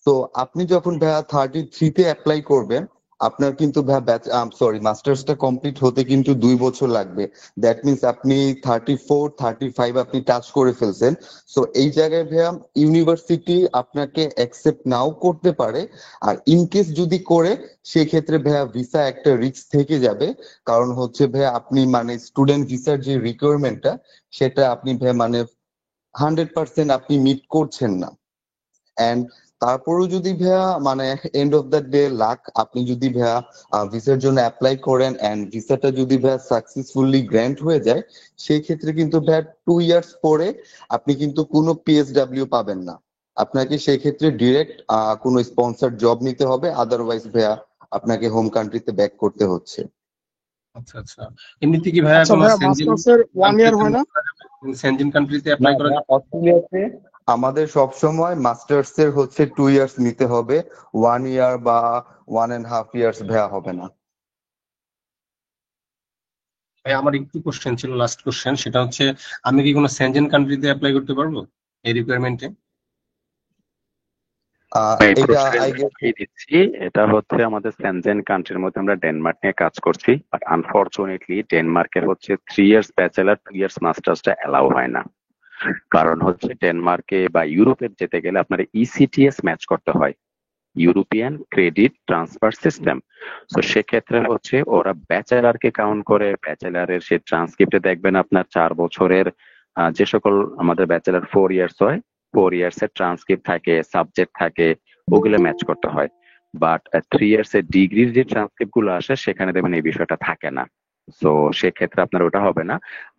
তো আপনি যখন ভাইয়া 33 তে অ্যাপ্লাই করবেন আপনার কিন্তু ভাইয়া মাস্টার্সটা কমপ্লিট হতে কিন্তু 2 বছর লাগবে। দ্যাট মিনস আপনি 34 35 আপনি টাচ করে ফেলছেন। সো এই জায়গায় ভাইয়া ইউনিভার্সিটি আপনাকে অ্যাকসেপ্ট নাও করতে পারে। আর ইনকেস যদি করে সেক্ষেত্রে ভাইয়া ভিসা একটা রিস্ক থেকে যাবে, কারণ হচ্ছে ভাইয়া আপনি মানে স্টুডেন্ট ভিসার যে রিকোয়ারমেন্টটা সেটা আপনি ভাইয়া মানে 100% আপনি মিট করছেন না। এন্ড তারপরেও যদি ভাইয়া মানে end of the day lakh, আপনি যদি ভাইয়া ভিসার জন্য অ্যাপ্লাই করেন এন্ড ভিসাটা যদি ভাইয়া সাকসেসফুলি গ্র্যান্ট হয়ে যায় সেই ক্ষেত্রে কিন্তু ভাইয়া 2 ইয়ার্স পরে আপনি কিন্তু কোনো পিএসডব্লিউ পাবেন না। আপনাকে সেই ক্ষেত্রে ডিরেক্ট কোনো স্পন্সর জব নিতে হবে, আদারওয়াইজ ভাইয়া আপনাকে হোম কান্ট্রিতে ব্যাক করতে হচ্ছে। আচ্ছা আচ্ছা, এমনিতে কি ভাইয়া আচ্ছা কোনো ভাইয়া, সেনজেন মাস্টার্সের 1 ইয়ার কান্ট্রিতে হয় না? সেনজেন কান্ট্রিতে না অ্যাপ্লাই করা ভাইয়া, যাবে? অস্ট্রেলিয়াতে আমাদের সবসময় মাস্টার্স এর হচ্ছে 2 ইয়ার্স নিতে হবে, 1 ইয়ার বা 1.5 ইয়ার্স ভাইয়া হবে না। ভাই আমার একটু কোশ্চেন ছিল, লাস্ট কোশ্চেন, সেটা হচ্ছে আমি কি কোনো সেনজেন কান্ট্রিতে অ্যাপ্লাই করতে পারবো এই রিকোয়ারমেন্টে? এই এটা প্রশ্নের আই গেস উত্তর দিচ্ছি। এটা হচ্ছে আমাদের সেনজেন কান্ট্রির মধ্যে আমরা ডেনমার্ক নিয়ে কাজ করছি, বাট আনফরচুনেটলি ডেনমার্কের হচ্ছে 3 ইয়ার্স ব্যাচেলার 2 ইয়ার্স মাস্টার্সটা এলাও হয় না। কারণ হচ্ছে ডেনমার্কে বা ইউরোপে যেতে গেলে আপনার ইসিটিএস ম্যাচ করতে হয়, ইউরোপিয়ান ক্রেডিট ট্রান্সফার সিস্টেম। তো সেক্ষেত্রে হচ্ছে ওরা ব্যাচেলারকে কাউন্ট করে, ব্যাচেলারের সেই ট্রান্সক্রিপ্টে দেখবেন আপনার 4 বছরের যে সকল আমাদের ব্যাচেলার 4 ইয়ার্স হয়, 4 ইয়ার্স এর ট্রান্সক্রিপ্ট থাকে, সাবজেক্ট থাকে, ওগুলো ম্যাচ করতে হয়। বাট 3 ইয়ার্স এর ডিগ্রির যে ট্রান্সক্রিপ্ট গুলো আসে সেখানে দেখবেন এই বিষয়টা থাকে না। তো সেক্ষেত্রে আপনার ওটা হবে না।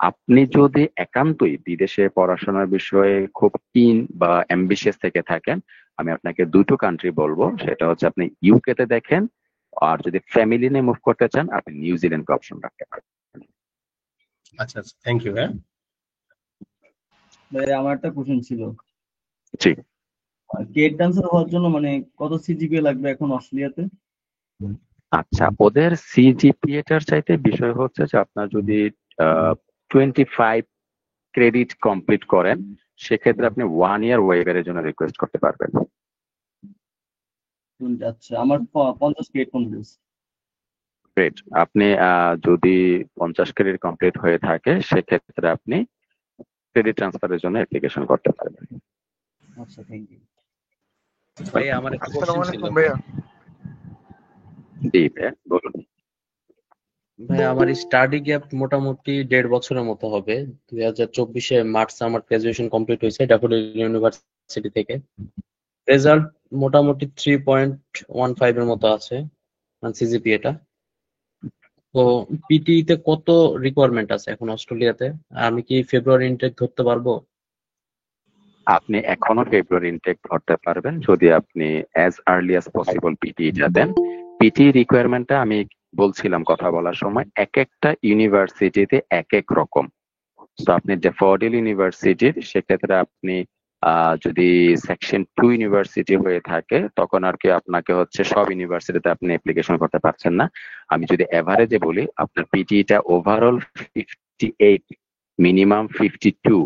আপনি যদি একান্তই বিদেশে পড়াশোনার বিষয়ে খুব কিন বা অ্যাম্বিশিয়াস থেকে থাকেন, আমি আপনাকে দুটো কান্ট্রি বলবো, সেটা হচ্ছে আপনি ইউকে তে দেখেন, আর যদি ফ্যামিলি নিয়ে মুভ করতে চান আপনি নিউজিল্যান্ডকে অপশন রাখতে পারেন। আচ্ছা আচ্ছা, থ্যাংক ইউ ভাইয়া। ভাই আমার একটা কোশ্চেন ছিল, জি। কেট ডান্সার হওয়ার জন্য মানে কত সিজিপিএ লাগবে এখন অস্ট্রেলিয়াতে? আচ্ছা, ওদের সিজিপিএ টার চাইতে বিষয় হচ্ছে যে আপনার যদি 25 ক্রেডিট কমপ্লিট করেন সেক্ষেত্রে আপনি 1 ইয়ার ওয়েভারের জন্য রিকোয়েস্ট করতে পারবেন। আচ্ছা, আমার 50 ক্রেডিট কমপ্লিট। গ্রেট। আপনি যদি 50 ক্রেডিট কমপ্লিট হয়ে থাকে সেক্ষেত্রে আপনি ক্রেডিট ট্রান্সফারের জন্য অ্যাপ্লিকেশন করতে পারবেন। আচ্ছা, থ্যাংক ইউ। ভাই আমার একটা কোশ্চেন ছিল। ভাইয়া। জি ভাইয়া, বলুন। ভাই আমার স্টাডি গ্যাপ মোটামুটি 1.5 বছরের মতো হবে। 2024 মার্চে আমার গ্রাজুয়েশন কমপ্লিট হয়েছে ড্যাফোডিল ইউনিভার্সিটি থেকে। রেজাল্ট মোটামুটি 3.15 এর মতো আছে, মানে সিজিপিএ টা। তো পিটি তে কত রিকোয়ারমেন্ট আছে এখন অস্ট্রেলিয়াতে? আমি কি ফেব্রুয়ারি ইনটেক ধরতে পারবো? আপনি এখনো ফেব্রুয়ারি ইনটেক ধরতে পারবেন যদি আপনি অ্যাজ আর্লি অ্যাজ পসিবল পিটিটা দেন। পিটি রিকোয়ারমেন্টটা আমি বলছিলাম কথা বলার সময়, এক একটা ইউনিভার্সিটিতে এক এক রকম। তো আপনি ড্যাফোডিল ইউনিভার্সিটির সেক্ষেত্রে আপনি যদি সেকশন 2 ইউনিভার্সিটি হয়ে থাকে তখন আর কি আপনাকে হচ্ছে সব ইউনিভার্সিটিতে আপনি অ্যাপ্লিকেশন করতে পারছেন না। আমি যদি এভারেজে বলি, আপনার পিটিটা ওভারঅল 58, মিনিমাম 52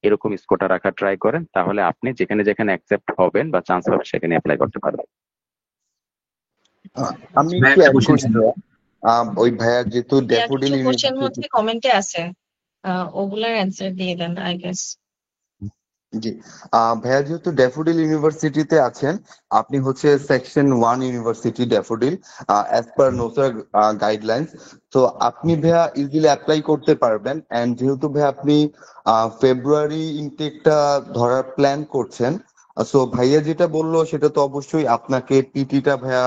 এরকম স্কোরটা রাখা ট্রাই করেন, তাহলে আপনি যেখানে যেখানে অ্যাকসেপ্ট হবেন বা চান্স পাবেন সেখানে অ্যাপ্লাই করতে পারবেন। আমি একটু অ্যাড করছি ভাইয়া। ওই ভাইয়া যেহেতু ভাইয়া ড্যাফোডিল কিছু কোশ্চেন ইউনিভার্সিটি, হচ্ছে কমেন্টে আছে, ওগুলার অ্যান্সার দিয়ে দেন আই গেস। জি ভাইয়া যেহেতু ড্যাফোডিল ইউনিভার্সিটিতে আছেন, আপনি হচ্ছে section 1 university Daffodil as per নোসার গাইডলাইন্স। তো আপনি ভাইয়া ইজিলি অ্যাপ্লাই করতে পারবেন। এন্ড যেহেতু ভাইয়া আপনি ফেব্রুয়ারি ইনটেকটা ধরার প্ল্যান করছেন, সো ভাইয়া যেটা বললো সেটা তো অবশ্যই আপনাকে পিটিটা ভাইয়া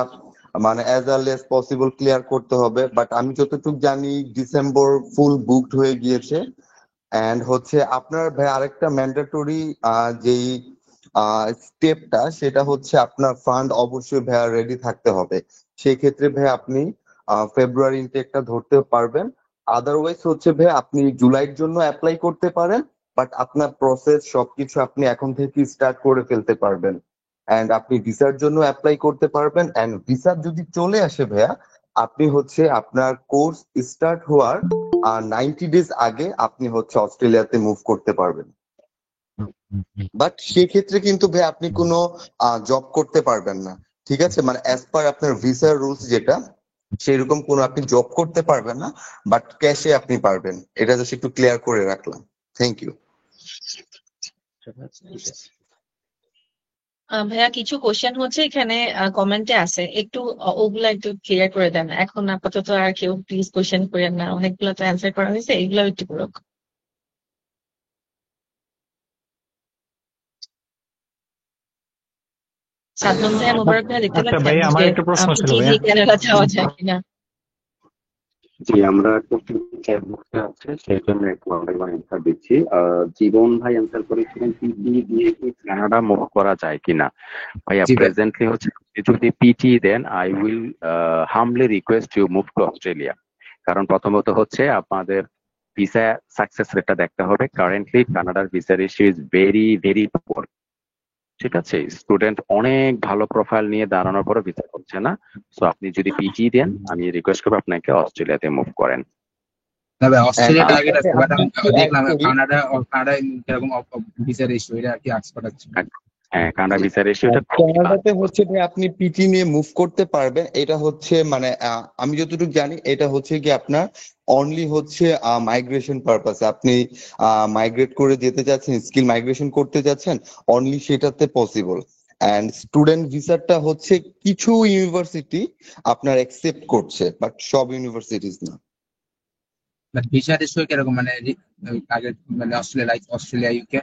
মানে as early as possible clear করতে হবে। বাট আমি যতটুকু জানি ডিসেম্বর ফুল বুকড হয়ে গিয়েছে। এন্ড হচ্ছে আপনার ভাই আরেকটা ম্যান্ডেটরি যেই স্টেপটা, সেটা হচ্ছে আপনার ফান্ড অবশ্যই ভাইয়া রেডি থাকতে হবে। সেই ক্ষেত্রে ভাই আপনি ফেব্রুয়ারি ইনটেকটা ধরতে পারবেন। আদারওয়াইজ হচ্ছে ভাই আপনি জুলাইয়ের জন্য অ্যাপ্লাই করতে পারেন, বাট আপনার প্রসেস সবকিছু আপনি এখন থেকে স্টার্ট করে ফেলতে পারবেন। এন্ড আপনি ভিসার জন্য অ্যাপ্লাই করতে পারবেন। এন্ড ভিসা যদি চলে আসে ভাইয়া, আপনি হচ্ছে আপনার কোর্স স্টার্ট হওয়ার 90 ডেজ আগে আপনি হচ্ছে অস্ট্রেলিয়াতে মুভ করতে পারবেন। বাট সেক্ষেত্রে কিন্তু ভাই আপনি কোনো জব করতে পারবেন না, ঠিক আছে? মানে অ্যাজ পার আপনার ভিসার রুলস যেটা, সেরকম কোনো আপনি জব করতে পারবেন না, বাট ক্যাশে আপনি পারবেন। এটা জাস্ট একটু ক্লিয়ার করে রাখলাম। Thank you. ভাইয়া কিছু কোশ্চেন হচ্ছে এখানে কমেন্টে আছে, একটু ওগুলা একটু ক্লিয়ার করে দেন। এখন আপাতত আর কেউ প্লিজ কোশ্চেন করেন না, অনেকগুলো তো অ্যান্সার করা হয়েছে, এগুলো একটু করুক। সাদমান ভাইয়া, মোবারক ভাইয়া দেখতে আচ্ছা পাচ্ছেন ভাই, আমার যে একটা প্রশ্ন ছিল পিটি ভাইয়া। দিয়ে কানাডা যাওয়া যায় কিনা? জি, আমরা কোশ্চেন চ্যাট বক্সে আছে সেই জন্য একটু আমরা অ্যান্সার দিচ্ছি। জীবন ভাই অ্যান্সার করেছিলেন পিটি দিয়ে কি কানাডা মুভ করা যায় কিনা। ভাইয়া জি ভাই। প্রেজেন্টলি হচ্ছে আপনি যদি PT then I will humbly request you move to Australia. কারণ প্রথমত হচ্ছে আপনাদের ভিসা সাকসেস রেটটা দেখতে হবে। কারেন্টলি কানাডার visa ratio is very very poor. ঠিক আছে, স্টুডেন্ট অনেক ভালো প্রোফাইল নিয়ে দাঁড়ানোর পরে ভিসা হচ্ছে না। সো আপনি যদি পিটি দেন আমি রিকোয়েস্ট করবো আপনাকে অস্ট্রেলিয়াতে মুভ করেন। না ভাই, And অস্ট্রেলিয়া আহ, টার্গেট আছে, বাট আমি আমি একটু অ্যাড দেখলাম করি। কানাডায় কিরকম ভিসা রেশিও, এটা আর কি আক্স পাঠাচ্ছে। হ্যাঁ, কানাডা ভিসা রেশিওটা কানাডাতে হচ্ছে যে আপনি পিটি নিয়ে মুভ করতে পারবেন, এটা হচ্ছে মানে আমি যতটুকু জানি এটা হচ্ছে কি আপনার অনলি হচ্ছে মাইগ্রেশন পারপাসে আপনি মাইগ্রেট করে যেতে চাচ্ছেন, স্কিল মাইগ্রেশন করতে যাচ্ছেন, অনলি সেটাতে পসিবল। অ্যান্ড স্টুডেন্ট ভিসাটা হচ্ছে কিছু ইউনিভার্সিটি আপনার অ্যাকসেপ্ট করছে, বাট সব ইউনিভার্সিটিজ না। বাট ভিসা রেশিও কিরকম, মানে টার্গেট মানে অস্ট্রেলিয়া ইউকে?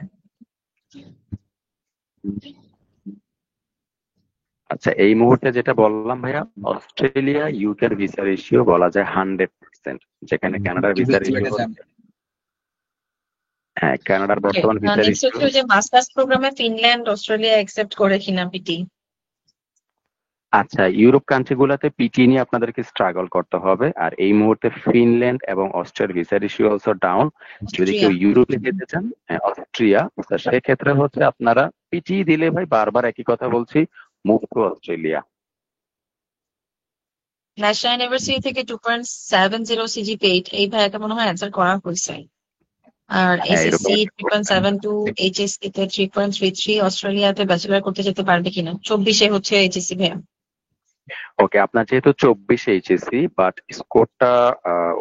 আচ্ছা, এই মুহূর্তে যেটা বললাম ভাইয়া, অস্ট্রেলিয়া ইউকের ভিসা রেশিও বলা যায় 100%, যেখানে কানাডার ভিসা রেশিও হ্যাঁ কানাডার বর্তমান ভিসা নেক্সট রেশিও। হচ্ছে ওই যে মাস্টার্স প্রোগ্রামে ফিনল্যান্ড অস্ট্রেলিয়া অ্যাকসেপ্ট করে কিনা পিটি। আচ্ছা, ইউরোপ কান্ট্রি গুলাতে পিটি নিয়ে আপনাদেরকে স্ট্রাগল করতে হবে। আর এই মুহূর্তে ফিনল্যান্ড এবং অস্ট্রিয়ার ভিসা রেশিও অলসো ডাউন। যদি কেউ ইউরোপে যেতে চান, অস্ট্রিয়া, তো সেক্ষেত্রে হচ্ছে আপনারা পিটি দিলে ভাই বারবার একই কথা বলছি, move to Australia. National university থেকে 2.70 সিজি পেইড, এই ভাইয়াকে মনে হয় অ্যান্সার করা হয়েছে। আর হ্যাঁ, এরকম এসএসসি 3.72, এইচএসসি তে 3.33, অস্ট্রেলিয়াতে ব্যাচেলর করতে যেতে পারবে কিনা। 24-এ হচ্ছে এইচএসসি ভাইয়া। ওকে, আপনার যেহেতু 24 এইচএসসি, বাট স্কোরটা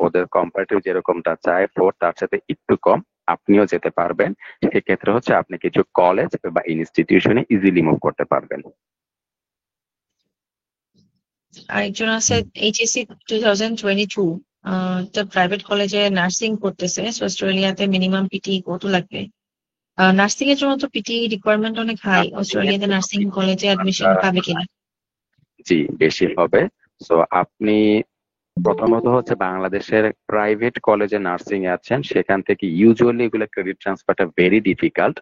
ওদের কম্পারেটিভ যেরকমটা চায় 4, তার সাথে একটু কম, আপনিও যেতে পারবেন। সেক্ষেত্রে হচ্ছে আপনি কিছু কলেজ বা ইনস্টিটিউশনে ইজিলি মুভ করতে পারবেন। আরেকজন আছে এইচএসসি 2022, একটা প্রাইভেট কলেজে নার্সিং করতেছে। অস্ট্রেলিয়াতে মিনিমাম পিটি কত লাগবে? নার্সিং এর জন্য তো পিটি রিকোয়ারমেন্ট অনেক হাই, অস্ট্রেলিয়াতে নার্সিং কলেজে অ্যাডমিশন পাবে কিনা? জি, বেশি হবে। সো আপনি প্রথমত হচ্ছে বাংলাদেশের প্রাইভেট কলেজে নার্সিং এ আছেন, সেখান থেকে ইউজুয়ালি এগুলো ক্রেডিট ট্রান্সফারটা ভেরি ডিফিকাল্ট।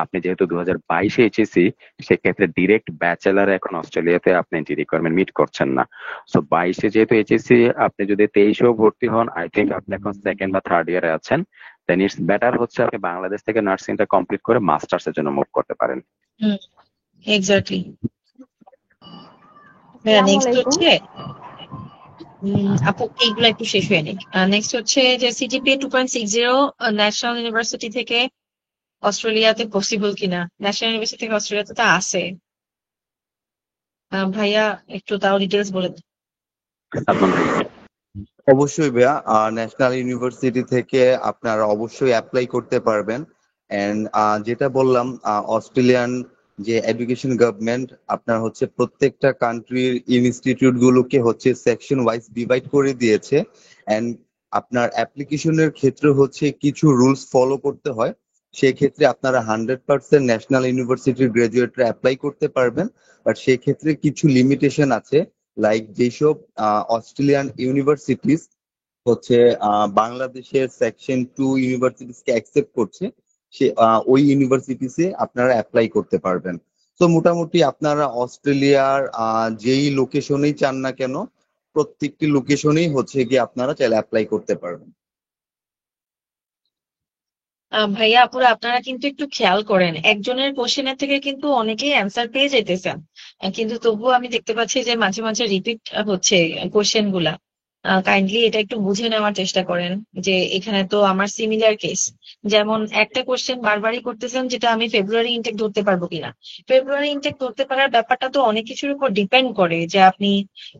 আপনি যেহেতু 2022 এইচএসসি, সেক্ষেত্রে ডিরেক্ট ব্যাচেলার এখন অস্ট্রেলিয়াতে আপনি এন্ট্রি রিকোয়ারমেন্ট মিট করছেন না। সো 22-এ যেহেতু এইচএসসি, আপনি যদি 23-এও ভর্তি হন, আই থিঙ্ক আপনি এখন সেকেন্ড বা থার্ড ইয়ারে আছেন, দেন ইটস বেটার হচ্ছে আপনি বাংলাদেশ থেকে নার্সিংটা কমপ্লিট করে মাস্টার্স এর জন্য মুভ করতে পারেন। এক্স্যাক্টলি। আসসালামু নেক্সট আলাইকুম। হচ্ছে আপু এইগুলো একটু শেষ হয়ে নিক। নেক্সট হচ্ছে যে সিজিপিএ 2.60 ন্যাশনাল ইউনিভার্সিটি থেকে অস্ট্রেলিয়াতে পসিবল কিনা। ন্যাশনাল ইউনিভার্সিটি থেকে অস্ট্রেলিয়াতে তো আছে। ভাইয়া একটু তাও ডিটেলস বলে দিন। অবশ্যই ভাইয়া, ন্যাশনাল ইউনিভার্সিটি থেকে আপনারা অবশ্যই অ্যাপ্লাই করতে পারবেন। এন্ড যেটা বললাম, অস্ট্রেলিয়ান যে এডুকেশন গভর্নমেন্ট আপনার হচ্ছে প্রত্যেকটা কান্ট্রির ইনস্টিটিউট গুলোকে হচ্ছে সেকশন ওয়াইজ ডিভাইড করে দিয়েছে। এন্ড আপনার অ্যাপ্লিকেশনের ক্ষেত্রে হচ্ছে কিছু রুলস ফলো করতে হয়। সেক্ষেত্রে আপনারা 100% ন্যাশনাল ইউনিভার্সিটির গ্রাজুয়েটরা অ্যাপ্লাই করতে পারবেন, বাট সেক্ষেত্রে কিছু লিমিটেশন আছে। লাইক যেসব অস্ট্রেলিয়ান ইউনিভার্সিটিস হচ্ছে বাংলাদেশের সেকশন 2 ইউনিভার্সিটিসকে অ্যাকসেপ্ট করছে, সে ওই ইউনিভার্সিটিসে আপনারা অ্যাপ্লাই করতে পারবেন। তো মোটামুটি আপনারা অস্ট্রেলিয়ার যেই লোকেশনেই চান না কেন, প্রত্যেকটি লোকেশনেই হচ্ছে গিয়ে আপনারা চাইলে অ্যাপ্লাই করতে পারবেন। ভাইয়া আপুরা আপনারা কিন্তু একটু খেয়াল করেন, একজনের কোশ্চেনের থেকে কিন্তু অনেকেই অ্যান্সার পেয়ে যেতেছেন, কিন্তু তবুও আমি দেখতে পাচ্ছি যে মাঝে মাঝে রিপিট হচ্ছে কোশ্চেন গুলা। কাইন্ডলি এটা একটু বুঝে নেওয়ার চেষ্টা করেন যে এখানে তো আমার সিমিলার কেস। যেমন একটা কোশ্চেন বারবারই করতেছেন যেটা আমি ফেব্রুয়ারি ইনটেক ধরতে পারবো কিনা। ফেব্রুয়ারি ইনটেক ধরতে পারার ব্যাপারটা তো অনেক কিছুর উপর ডিপেন্ড করে যে আপনি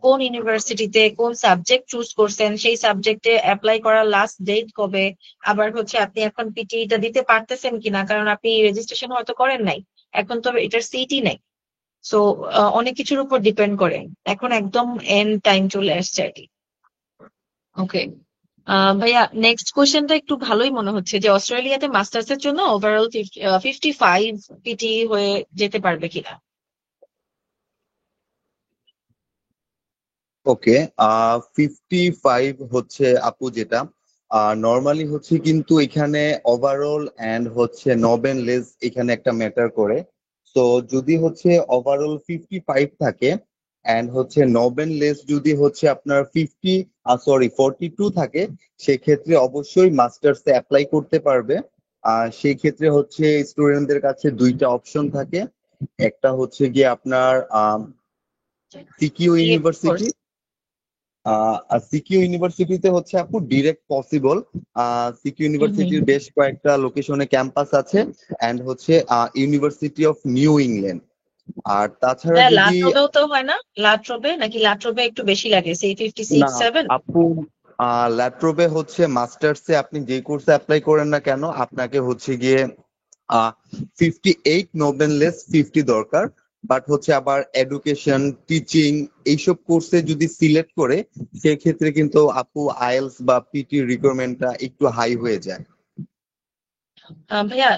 কোন ইউনিভার্সিটিতে কোন সাবজেক্ট চুজ করছেন, সেই সাবজেক্টে অ্যাপ্লাই করার লাস্ট ডেট কবে, আবার হচ্ছে আপনি এখন পিটিটা দিতে পারতেছেন কিনা, কারণ আপনি রেজিস্ট্রেশন হয়তো করেন নাই, এখন তো এটার সিটি নাই। সো অনেক কিছুর উপর ডিপেন্ড করে। এখন একদম এন্ড টাইম চলে আসছে আর কি। ওকে ভাইয়া, নেক্সট কোশ্চেনটা একটু ভালোই মনে হচ্ছে যে অস্ট্রেলিয়াতে মাস্টার্স এর জন্য ওভারঅল 55 পিটি হয়ে যেতে পারবে কিনা। ওকে, 55 হচ্ছে আপু যেটা নর্মালি হচ্ছে, কিন্তু এখানে ওভারঅল এন্ড হচ্ছে নব এন্ড লেস এখানে একটা ম্যাটার করে। তো যদি হচ্ছে ওভারঅল 55 থাকে এন্ড হচ্ছে নব এন্ড লেস যদি হচ্ছে আপনার 42 থাকে, সেক্ষেত্রে অবশ্যই মাস্টার্সে অ্যাপ্লাই করতে পারবে। সেই ক্ষেত্রে হচ্ছে স্টুডেন্টদের কাছে দুইটা অপশন থাকে। একটা হচ্ছে গিয়ে আপনার সিকিউ EAP কোর্স। ইউনিভার্সিটি। আর সিকিউ ইউনিভার্সিটিতে হচ্ছে আপু ডিরেক্ট পসিবল। সিকিউ ইউনিভার্সিটির বেশ কয়েকটা লোকেশনে ক্যাম্পাস আছে এন্ড হচ্ছে ইউনিভার্সিটি অফ নিউ ইংল্যান্ড। আর তাছাড়া হ্যাঁ, যদি লাট্রবেও তো হয় না? লাট্রবে নাকি? লাট্রবে একটু বেশি লাগে, সেই না 56-7। আপু, ল্যাট্রোবে হচ্ছে মাস্টার্সে আপনি যে কোর্সে অ্যাপ্লাই করেন না কেন, আপনাকে হচ্ছে গিয়ে 58 নোবেনলেস 50 দরকার। বাট হচ্ছে আবার এডুকেশন, টিচিং এইসব কোর্সে যদি সিলেক্ট করে, সেক্ষেত্রে কিন্তু আপু আইএলস বা পিটি রিকোয়ারমেন্টটা একটু হাই হয়ে যায়। ভাইয়া,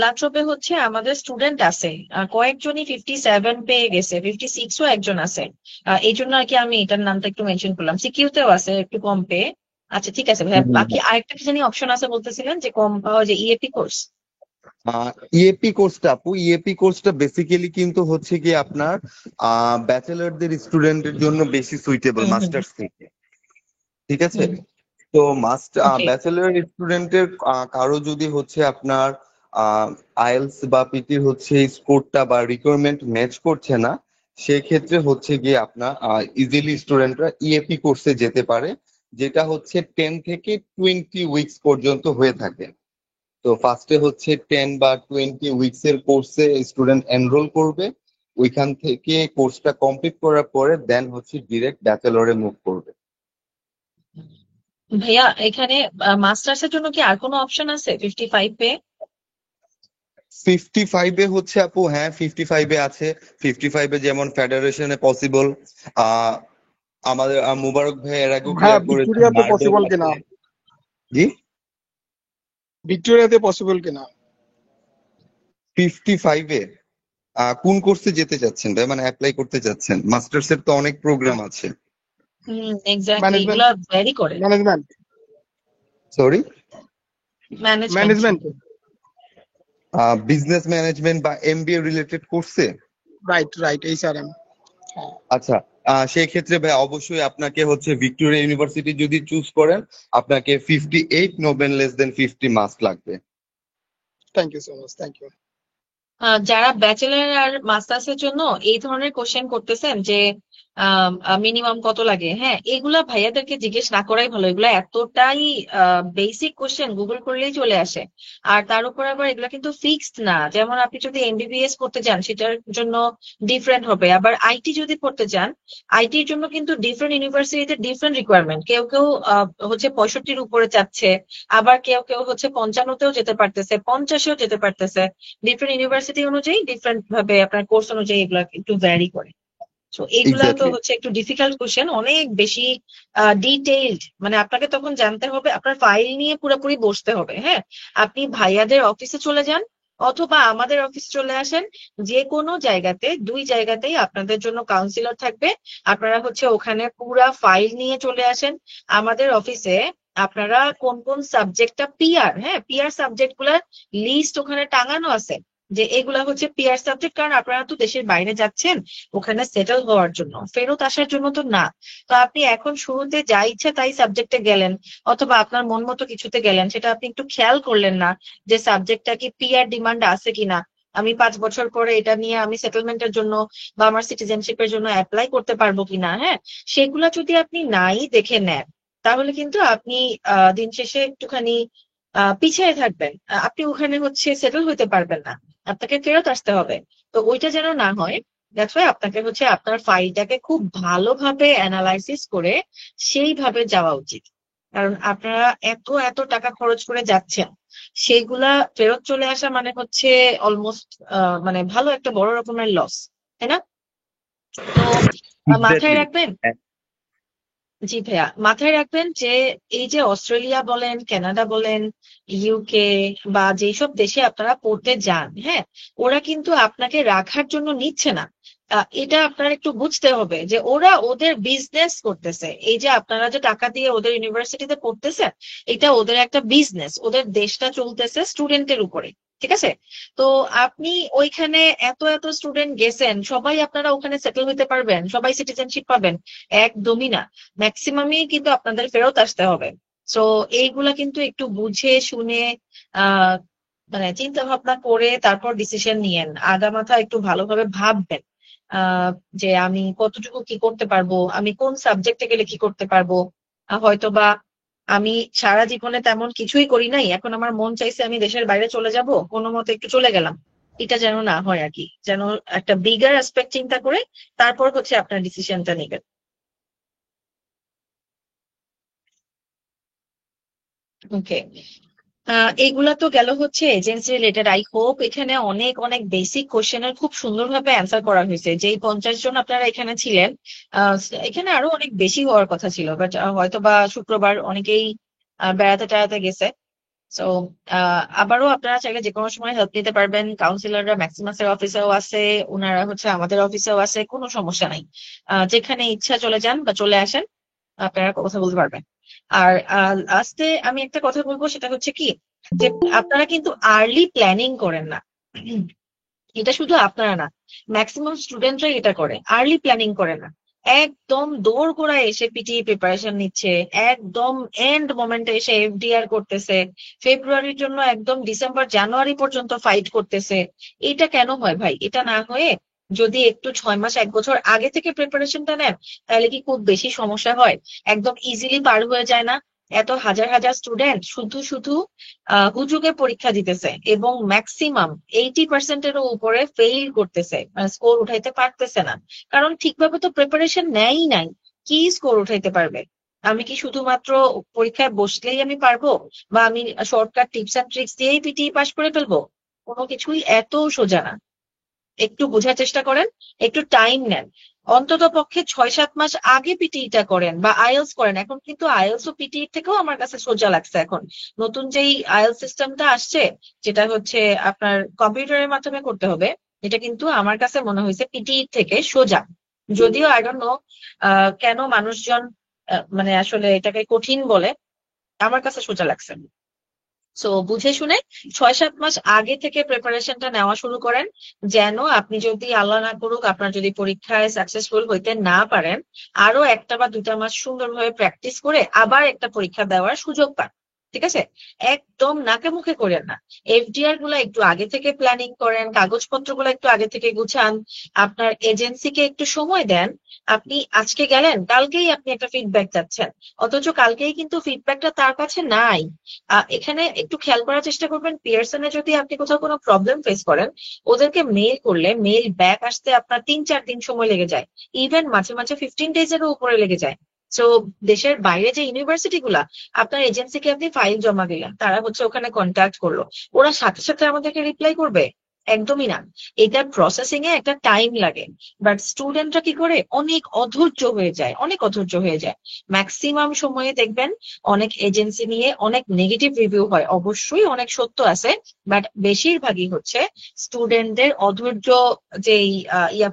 লাট্রবে হচ্ছে আমাদের স্টুডেন্ট আছে, কয়েকজনই 57 পেয়ে গেছে, 56ও একজন আছে। এই জন্য আর কি আমি এটার নামটা একটু মেনশন করলাম। সিকিউতেও আছে একটু কম পেয়ে। আচ্ছা, ঠিক আছে ভাইয়া। বাকি আরেকটা কি জানি অপশন আছে বলতেছিলেন যে কম পাওয়া, যে ইএপি কোর্স। ইএপি কোর্সটা আপু, ইএপি কোর্সটা বেসিক্যালি কিন্তু হচ্ছে কি আপনার ব্যাচেলরদের স্টুডেন্টের জন্য বেশি সুইটেবল মাস্টার্স থেকে। ঠিক আছে, তো ওকে। ব্যাচেলর স্টুডেন্টের কারো যদি হচ্ছে আপনার আইএলস বা পিটির হচ্ছে স্কোরটা বা রিকোয়ারমেন্ট ম্যাচ করছে না, সেক্ষেত্রে হচ্ছে গিয়ে আপনার ইজিলি স্টুডেন্টরা ইএপি কোর্সে যেতে পারে, যেটা হচ্ছে 10 থেকে 20 উইকস পর্যন্ত হয়ে থাকে। তো ফার্স্টে হচ্ছে 10 বা 20 উইকস এর কোর্সে স্টুডেন্ট এনরোল করবে। ওইখান থেকে কোর্সটা কমপ্লিট করার পরে দেন হচ্ছে ডিরেক্ট ব্যাচেলরে মুভ করবে। ভাইয়া, এখানে মাস্টার্স এর জন্য কি আর কোনো অপশন আছে 55 পে? 55 এ হচ্ছে আপু, হ্যাঁ 55 এ আছে। 55 এ যেমন ফেডারেশনে পসিবল। আমাদের মুবারক ভাই এর আগেও হ্যাঁ, ক্লিয়ার করেছেন, ভিক্টোরিয়াতে বারডোর পসিবল আছে। কিনা? জি, ভিক্টোরিয়াতে পসিবল কিনা? 55 এ কোন কোর্সে যেতে চাচ্ছেন ভাই, মানে অ্যাপ্লাই করতে চাচ্ছেন? মাস্টার্স এর তো অনেক প্রোগ্রাম আছে। এক্স্যাক্টলি, ম্যানেজমেন্ট, এগুলা ভ্যারি করে। Management, sorry, management. Management. Business management বা এমবিএ রিলেটেড কোর্সে। Right, right, HRM. আচ্ছা, সেই ক্ষেত্রে ভাই অবশ্যই আপনাকে হচ্ছে ভিক্টোরিয়া ইউনিভার্সিটি যদি চুজ করেন, আপনাকে 58 নো লেস দেন 50 মার্কস লাগবে। Thank you so much, thank you. যারা ব্যাচেলর আর মাস্টার্স এর জন্য এই ধরনের কোশ্চেন করতেছেন যে মিনিমাম কত লাগে, হ্যাঁ, এগুলা ভাইয়াদেরকে জিজ্ঞেস না করাই ভালো। এগুলা এতটাই বেসিক কোশ্চেন, গুগল করলেই চলে আসে। আর তার উপর আবার এগুলা কিন্তু ফিক্সড না। যেমন আপনি যদি এমবিবিএস করতে চান, সেটার জন্য ডিফারেন্ট হবে। আবার আইটি যদি পড়তে চান, আইটির জন্য কিন্তু ডিফারেন্ট ইউনিভার্সিটিতে ডিফারেন্ট রিকোয়ারমেন্ট। কেউ কেউ হচ্ছে 65-র উপরে চাচ্ছে, আবার কেউ কেউ হচ্ছে 55-তেও যেতে পারতেছে, 50-এও যেতে পারতেছে। ডিফারেন্ট ইউনিভার্সিটি অনুযায়ী ডিফারেন্ট ভাবে আপনার কোর্স অনুযায়ী এগুলা একটু ভ্যারি করে। তো এইগুলা তো এক্স্যাক্টলি, হচ্ছে একটু ডিফিকাল্ট কোশ্চেন, অনেক বেশি ডিটেইলড। মানে আপনাকে তখন জানতে হবে, আপনার ফাইল নিয়ে পুরোপুরি বসতে হবে। হ্যাঁ, আপনি ভাইয়াদের অফিসে চলে যান অথবা আমাদের অফিসে চলে আসেন। যে কোনো জায়গাতে, দুই জায়গাতেই আপনাদের জন্য কাউন্সিলর থাকবে। আপনারা হচ্ছে ওখানে পুরা ফাইল নিয়ে চলে আসেন আমাদের অফিসে। আপনারা কোন কোন সাবজেক্টটা পিআর, হ্যাঁ, পিআর সাবজেক্ট গুলার লিস্ট ওখানে টাঙানো আছে, যে এগুলা হচ্ছে পিআর সাবজেক্ট। কারণ আপনারা তো দেশের বাইরে যাচ্ছেন ওখানে সেটেল হওয়ার জন্য, ফেরত আসার জন্য তো না। তো আপনি এখন শুরুতে যা ইচ্ছা তাই সাবজেক্টে গেলেন, অথবা আপনার মন মতো কিছুতে গেলেন, সেটা আপনি একটু খেয়াল করলেন না যে সাবজেক্টটা কি পিআর ডিমান্ড আছে কিনা। আমি 5 বছর পরে এটা নিয়ে আমি সেটেলমেন্টের জন্য বা আমার সিটিজেনশিপের জন্য অ্যাপ্লাই করতে পারবো কিনা, হ্যাঁ, সেগুলা যদি আপনি নাই দেখে নেন, তাহলে কিন্তু আপনি দিন শেষে একটুখানি পিছিয়ে থাকবেন। আপনি ওখানে হচ্ছে সেটেল হতে পারবেন না, আপনাকে ফেরত আসতে হবে। তো ওইটা যেন না হয়, দ্যাটস ওয়াই আপনাকে হচ্ছে আপনার ফাইলটাকে খুব ভালোভাবে অ্যানালাইসিস করে সেইভাবে যাওয়া উচিত। কারণ আপনারা এত এত টাকা খরচ করে যাচ্ছেন, সেইগুলা ফেরত চলে আসা মানে হচ্ছে অলমোস্ট মানে ভালো একটা বড় রকমের লস, তাই না? তো মাথায় এক্স্যাক্টলি। রাখবেন। জি ভাইয়া, মাথায় রাখবেন যে এই যে অস্ট্রেলিয়া বলেন, কানাডা বলেন, ইউকে বা যেসব দেশে আপনারা পড়তে যান, হ্যাঁ, ওরা কিন্তু আপনাকে রাখার জন্য নিচ্ছে না। এটা আপনার একটু বুঝতে হবে যে ওরা ওদের বিজনেস করতেছে। এই যে আপনারা যে টাকা দিয়ে ওদের ইউনিভার্সিটিতে পড়তেছে, এটা ওদের একটা বিজনেস, ওদের দেশটা চলতেছে স্টুডেন্টের উপরে, ঠিক আছে? তো আপনি ওইখানে এত এত স্টুডেন্ট গেছেন, সবাই আপনারা ওখানে সেটেল হইতে পারবেন, সবাই সিটিজেনশিপ পাবেন? একদমই না। ম্যাক্সিমামই কিন্তু আপনাদের ফেরত আসতে হবে। সো এইগুলা কিন্তু একটু বুঝে শুনে আহ মানে চিন্তা ভাবনা করে তারপর ডিসিশন নিয়েন, আগামাথা একটু ভালোভাবে ভাববেন আহ যে আমি কতটুকু কি করতে পারবো, আমি কোন সাবজেক্টে গেলে কি করতে পারবো। হয়তোবা আমি সারা জীবনে তেমন কিছুই করি নাই, এখন আমার মন চাইছে আমি দেশের বাইরে চলে যাব, কোনো মতে একটু চলে গেলাম। এটা যেন না হয় আর কি, যেন একটা বিগার অ্যাসপেক্ট চিন্তা করে তারপর হচ্ছে আপনার ডিসিশনটা নেবেন। ওকে, এইগুলা তো গেল হচ্ছে এজেন্সি রিলেটেড। আই হোপ এখানে অনেক অনেক বেসিক কোশ্চেনের খুব সুন্দরভাবে অ্যান্সার করা হয়েছে। যেই 50 জন আপনারা এখানে ছিলেন, এখানে আরো অনেক বেশি হওয়ার কথা ছিল, বাট হয়তো বা শুক্রবার অনেকেই বেড়াতে টেড়াতে গেছে। তো আবারও আপনারা চাইলে যে কোনো সময় হেল্প নিতে পারবেন। কাউন্সিলররা ম্যাক্সিমাসের অফিসেও আছে, ওনারা হচ্ছে আমাদের অফিসেও আছে, কোনো সমস্যা নাই। যেখানে ইচ্ছা চলে যান বা চলে আসেন, আপনারা কথা বলতে পারবেন। আর লাস্টে আমি একটা কথা বলবো, সেটা হচ্ছে কি যে আপনারা কিন্তু আর্লি প্ল্যানিং করেন না। এটা শুধু আপনারা না, ম্যাক্সিমাম স্টুডেন্টরাই এটা করে, আর্লি প্ল্যানিং করে না। একদম দোরগোড়ায় এসে পিটিই প্রিপারেশন নিচ্ছে, একদম এন্ড মোমেন্টে এসে এফডিআর করতেছে, ফেব্রুয়ারির জন্য একদম ডিসেম্বর জানুয়ারি পর্যন্ত ফাইট করতেছে। এটা কেন হয় ভাই? এটা না হয়ে যদি একটু 6 মাস 1 বছর আগে থেকে প্রিপারেশনটা নেন, তাহলে কি খুব বেশি সমস্যা হয়? একদম ইজিলি পার হয়ে যায় না? এত হাজার হাজার স্টুডেন্ট শুধু শুধু হুজুগে পরীক্ষা দিতেছে এবং ম্যাক্সিমাম 80%-এরও উপরে ফেইল করতেছে, মানে স্কোর উঠাইতে পারতেছে না। কারণ ঠিকভাবে তো প্রিপারেশন নেয়ই নাই। কি স্কোর উঠাইতে পারবে? আমি কি শুধুমাত্র পরীক্ষায় বসলেই আমি পারবো, বা আমি শর্টকাট টিপস এন্ড ট্রিক্স দিয়েই পিটিই পাস করে ফেলবো? কোনো কিছুই এত সোজা না। একটু বোঝার চেষ্টা করেন, একটু টাইম নেন। অন্তত পক্ষে 6-7 মাস আগে পিটিইটা করেন বা আইএলস করেন। এখন কিন্তু আইএলস ও পিটিই থেকেও আমার কাছে সোজা লাগছে এখন। নতুন যেই আইএলস সিস্টেমটা আসছে, যেটা হচ্ছে আপনার কম্পিউটারের মাধ্যমে করতে হবে, এটা কিন্তু আমার কাছে মনে হয়েছে পিটিই থেকে সোজা। যদিও আই ডোন্ট নো কেন মানুষজন মানে আসলে এটাকে কঠিন বলে, আমার কাছে সোজা লাগছে। সো বুঝে শুনে 6-7 মাস আগে থেকে প্রিপারেশনটা নেওয়া শুরু করেন, যেন আপনি যদি আল্লাহ না করুক আপনার যদি পরীক্ষায় সাকসেসফুল হইতে না পারেন, আরো 1টা বা 2টা মাস সুন্দরভাবে প্র্যাকটিস করে আবার একটা পরীক্ষা দেওয়ার সুযোগ পান। ঠিক আছে? একদম নাকে মুখে করেন না। এফডিআর গুলা একটু আগে থেকে প্ল্যানিং করেন, কাগজপত্র গুলো একটু আগে থেকে গুছান, আপনার এজেন্সিকে একটু সময় দেন। আপনি আজকে গেলেন, কালকেই আপনি একটা ফিডব্যাক চাচ্ছেন, অথচ কালকেই কিন্তু ফিডব্যাকটা তার কাছে নাই। এখানে একটু খেয়াল করার চেষ্টা করবেন, পিয়ারসনে যদি আপনি কোথাও কোনো প্রবলেম ফেস করেন, ওদেরকে মেইল করলে মেইল ব্যাক আসতে আপনার 3-4 দিন সময় লেগে যায়। ইভেন মাঝে মাঝে 15 ডেজেরও উপরে লেগে যায়। তো দেশের বাইরে যে ইউনিভার্সিটি গুলা, আপনার এজেন্সিকে আপনি ফাইল জমা দিলেন, তারা হচ্ছে ওখানে কন্ট্যাক্ট করলো, ওরা সাথে সাথে আমাদেরকে রিপ্লাই করবে? একদমই না। এটা প্রসেসিং এ একটা টাইম লাগে। বাট স্টুডেন্টরা কি করে, অনেক অধৈর্য হয়ে যায়, অনেক অধৈর্য হয়ে যায়। ম্যাক্সিমাম সময়ে দেখবেন অনেক এজেন্সি নিয়ে অনেক নেগেটিভ রিভিউ হয়, অবশ্যই অনেক সত্য আছে, বাট বেশিরভাগই হচ্ছে স্টুডেন্টদের অধৈর্য যেই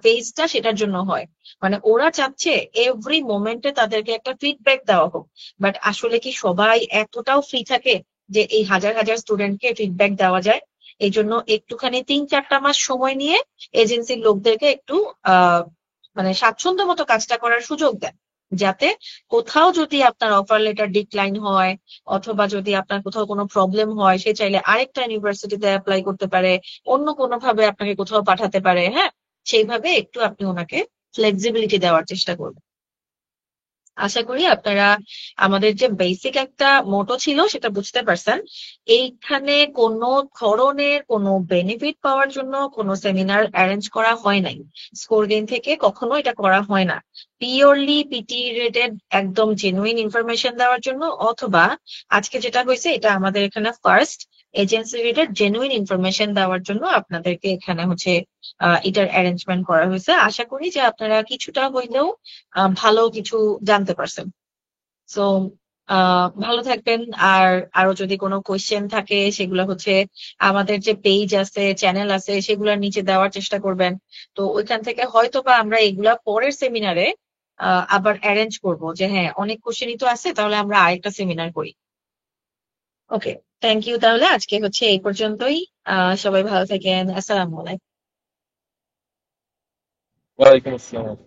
ফেজটা, সেটার জন্য হয়। মানে ওরা চাচ্ছে এভরি মোমেন্টে তাদেরকে একটা ফিডব্যাক দেওয়া হোক, বাট আসলে কি সবাই এতটাও ফ্রি থাকে যে এই হাজার হাজার স্টুডেন্টকে ফিডব্যাক দেওয়া যায়? এই জন্য একটুখানি 3-4টা মাস সময় নিয়ে এজেন্সির লোকদেরকে একটু মানে স্বাচ্ছন্দ্য মতো কাজটা করার সুযোগ দেন, যাতে কোথাও যদি আপনার অফার লেটার ডিক্লাইন হয়, অথবা যদি আপনার কোথাও কোনো প্রবলেম হয়, সে চাইলে আরেকটা ইউনিভার্সিটিতে অ্যাপ্লাই করতে পারে, অন্য কোনো ভাবে আপনাকে কোথাও পাঠাতে পারে। হ্যাঁ, সেইভাবে একটু আপনি ওনাকে ফ্লেক্সিবিলিটি দেওয়ার চেষ্টা করবেন। আশা করি আপনারা আমাদের যে বেসিক একটা মোটো ছিল সেটা বুঝতে পারছেন। এইখানে কোনো ধরনের কোনো বেনিফিট পাওয়ার জন্য কোনো সেমিনার অ্যারেঞ্জ করা হয় নাই। স্কোর গেইন থেকে কখনো এটা করা হয় না। পিওরলি পিটি রিলেটেড একদম জেনুইন ইনফরমেশন দেওয়ার জন্য, অথবা আজকে যেটা হয়েছে এটা আমাদের এখানে first agency related genuine information দেওয়ার জন্য আপনাদেরকে এখানে হচ্ছে এটার অ্যারেঞ্জমেন্ট করা হয়েছে। আশা করি যে আপনারা কিছুটা হইলেও ভালো কিছু জানতে পারছেন। সো ভালো থাকবেন। আর আরো যদি কোনো কোয়েশ্চেন থাকে সেগুলো হচ্ছে আমাদের যে পেজ আছে, চ্যানেল আছে, সেগুলোর নিচে দেওয়ার চেষ্টা করবেন। তো ওইখান থেকে হয়তো বা আমরা এগুলা পরের সেমিনারে আবার অ্যারেঞ্জ করব, যে হ্যাঁ অনেক কোশ্চেনই তো আছে, তাহলে আমরা আরেকটা সেমিনার করি। ওকে, থ্যাংক ইউ। তাহলে আজকে হচ্ছে এই পর্যন্তই। সবাই ভালো থাকেন। আসসালামু আলাইকুম। ওয়ালাইকুম আসসালাম।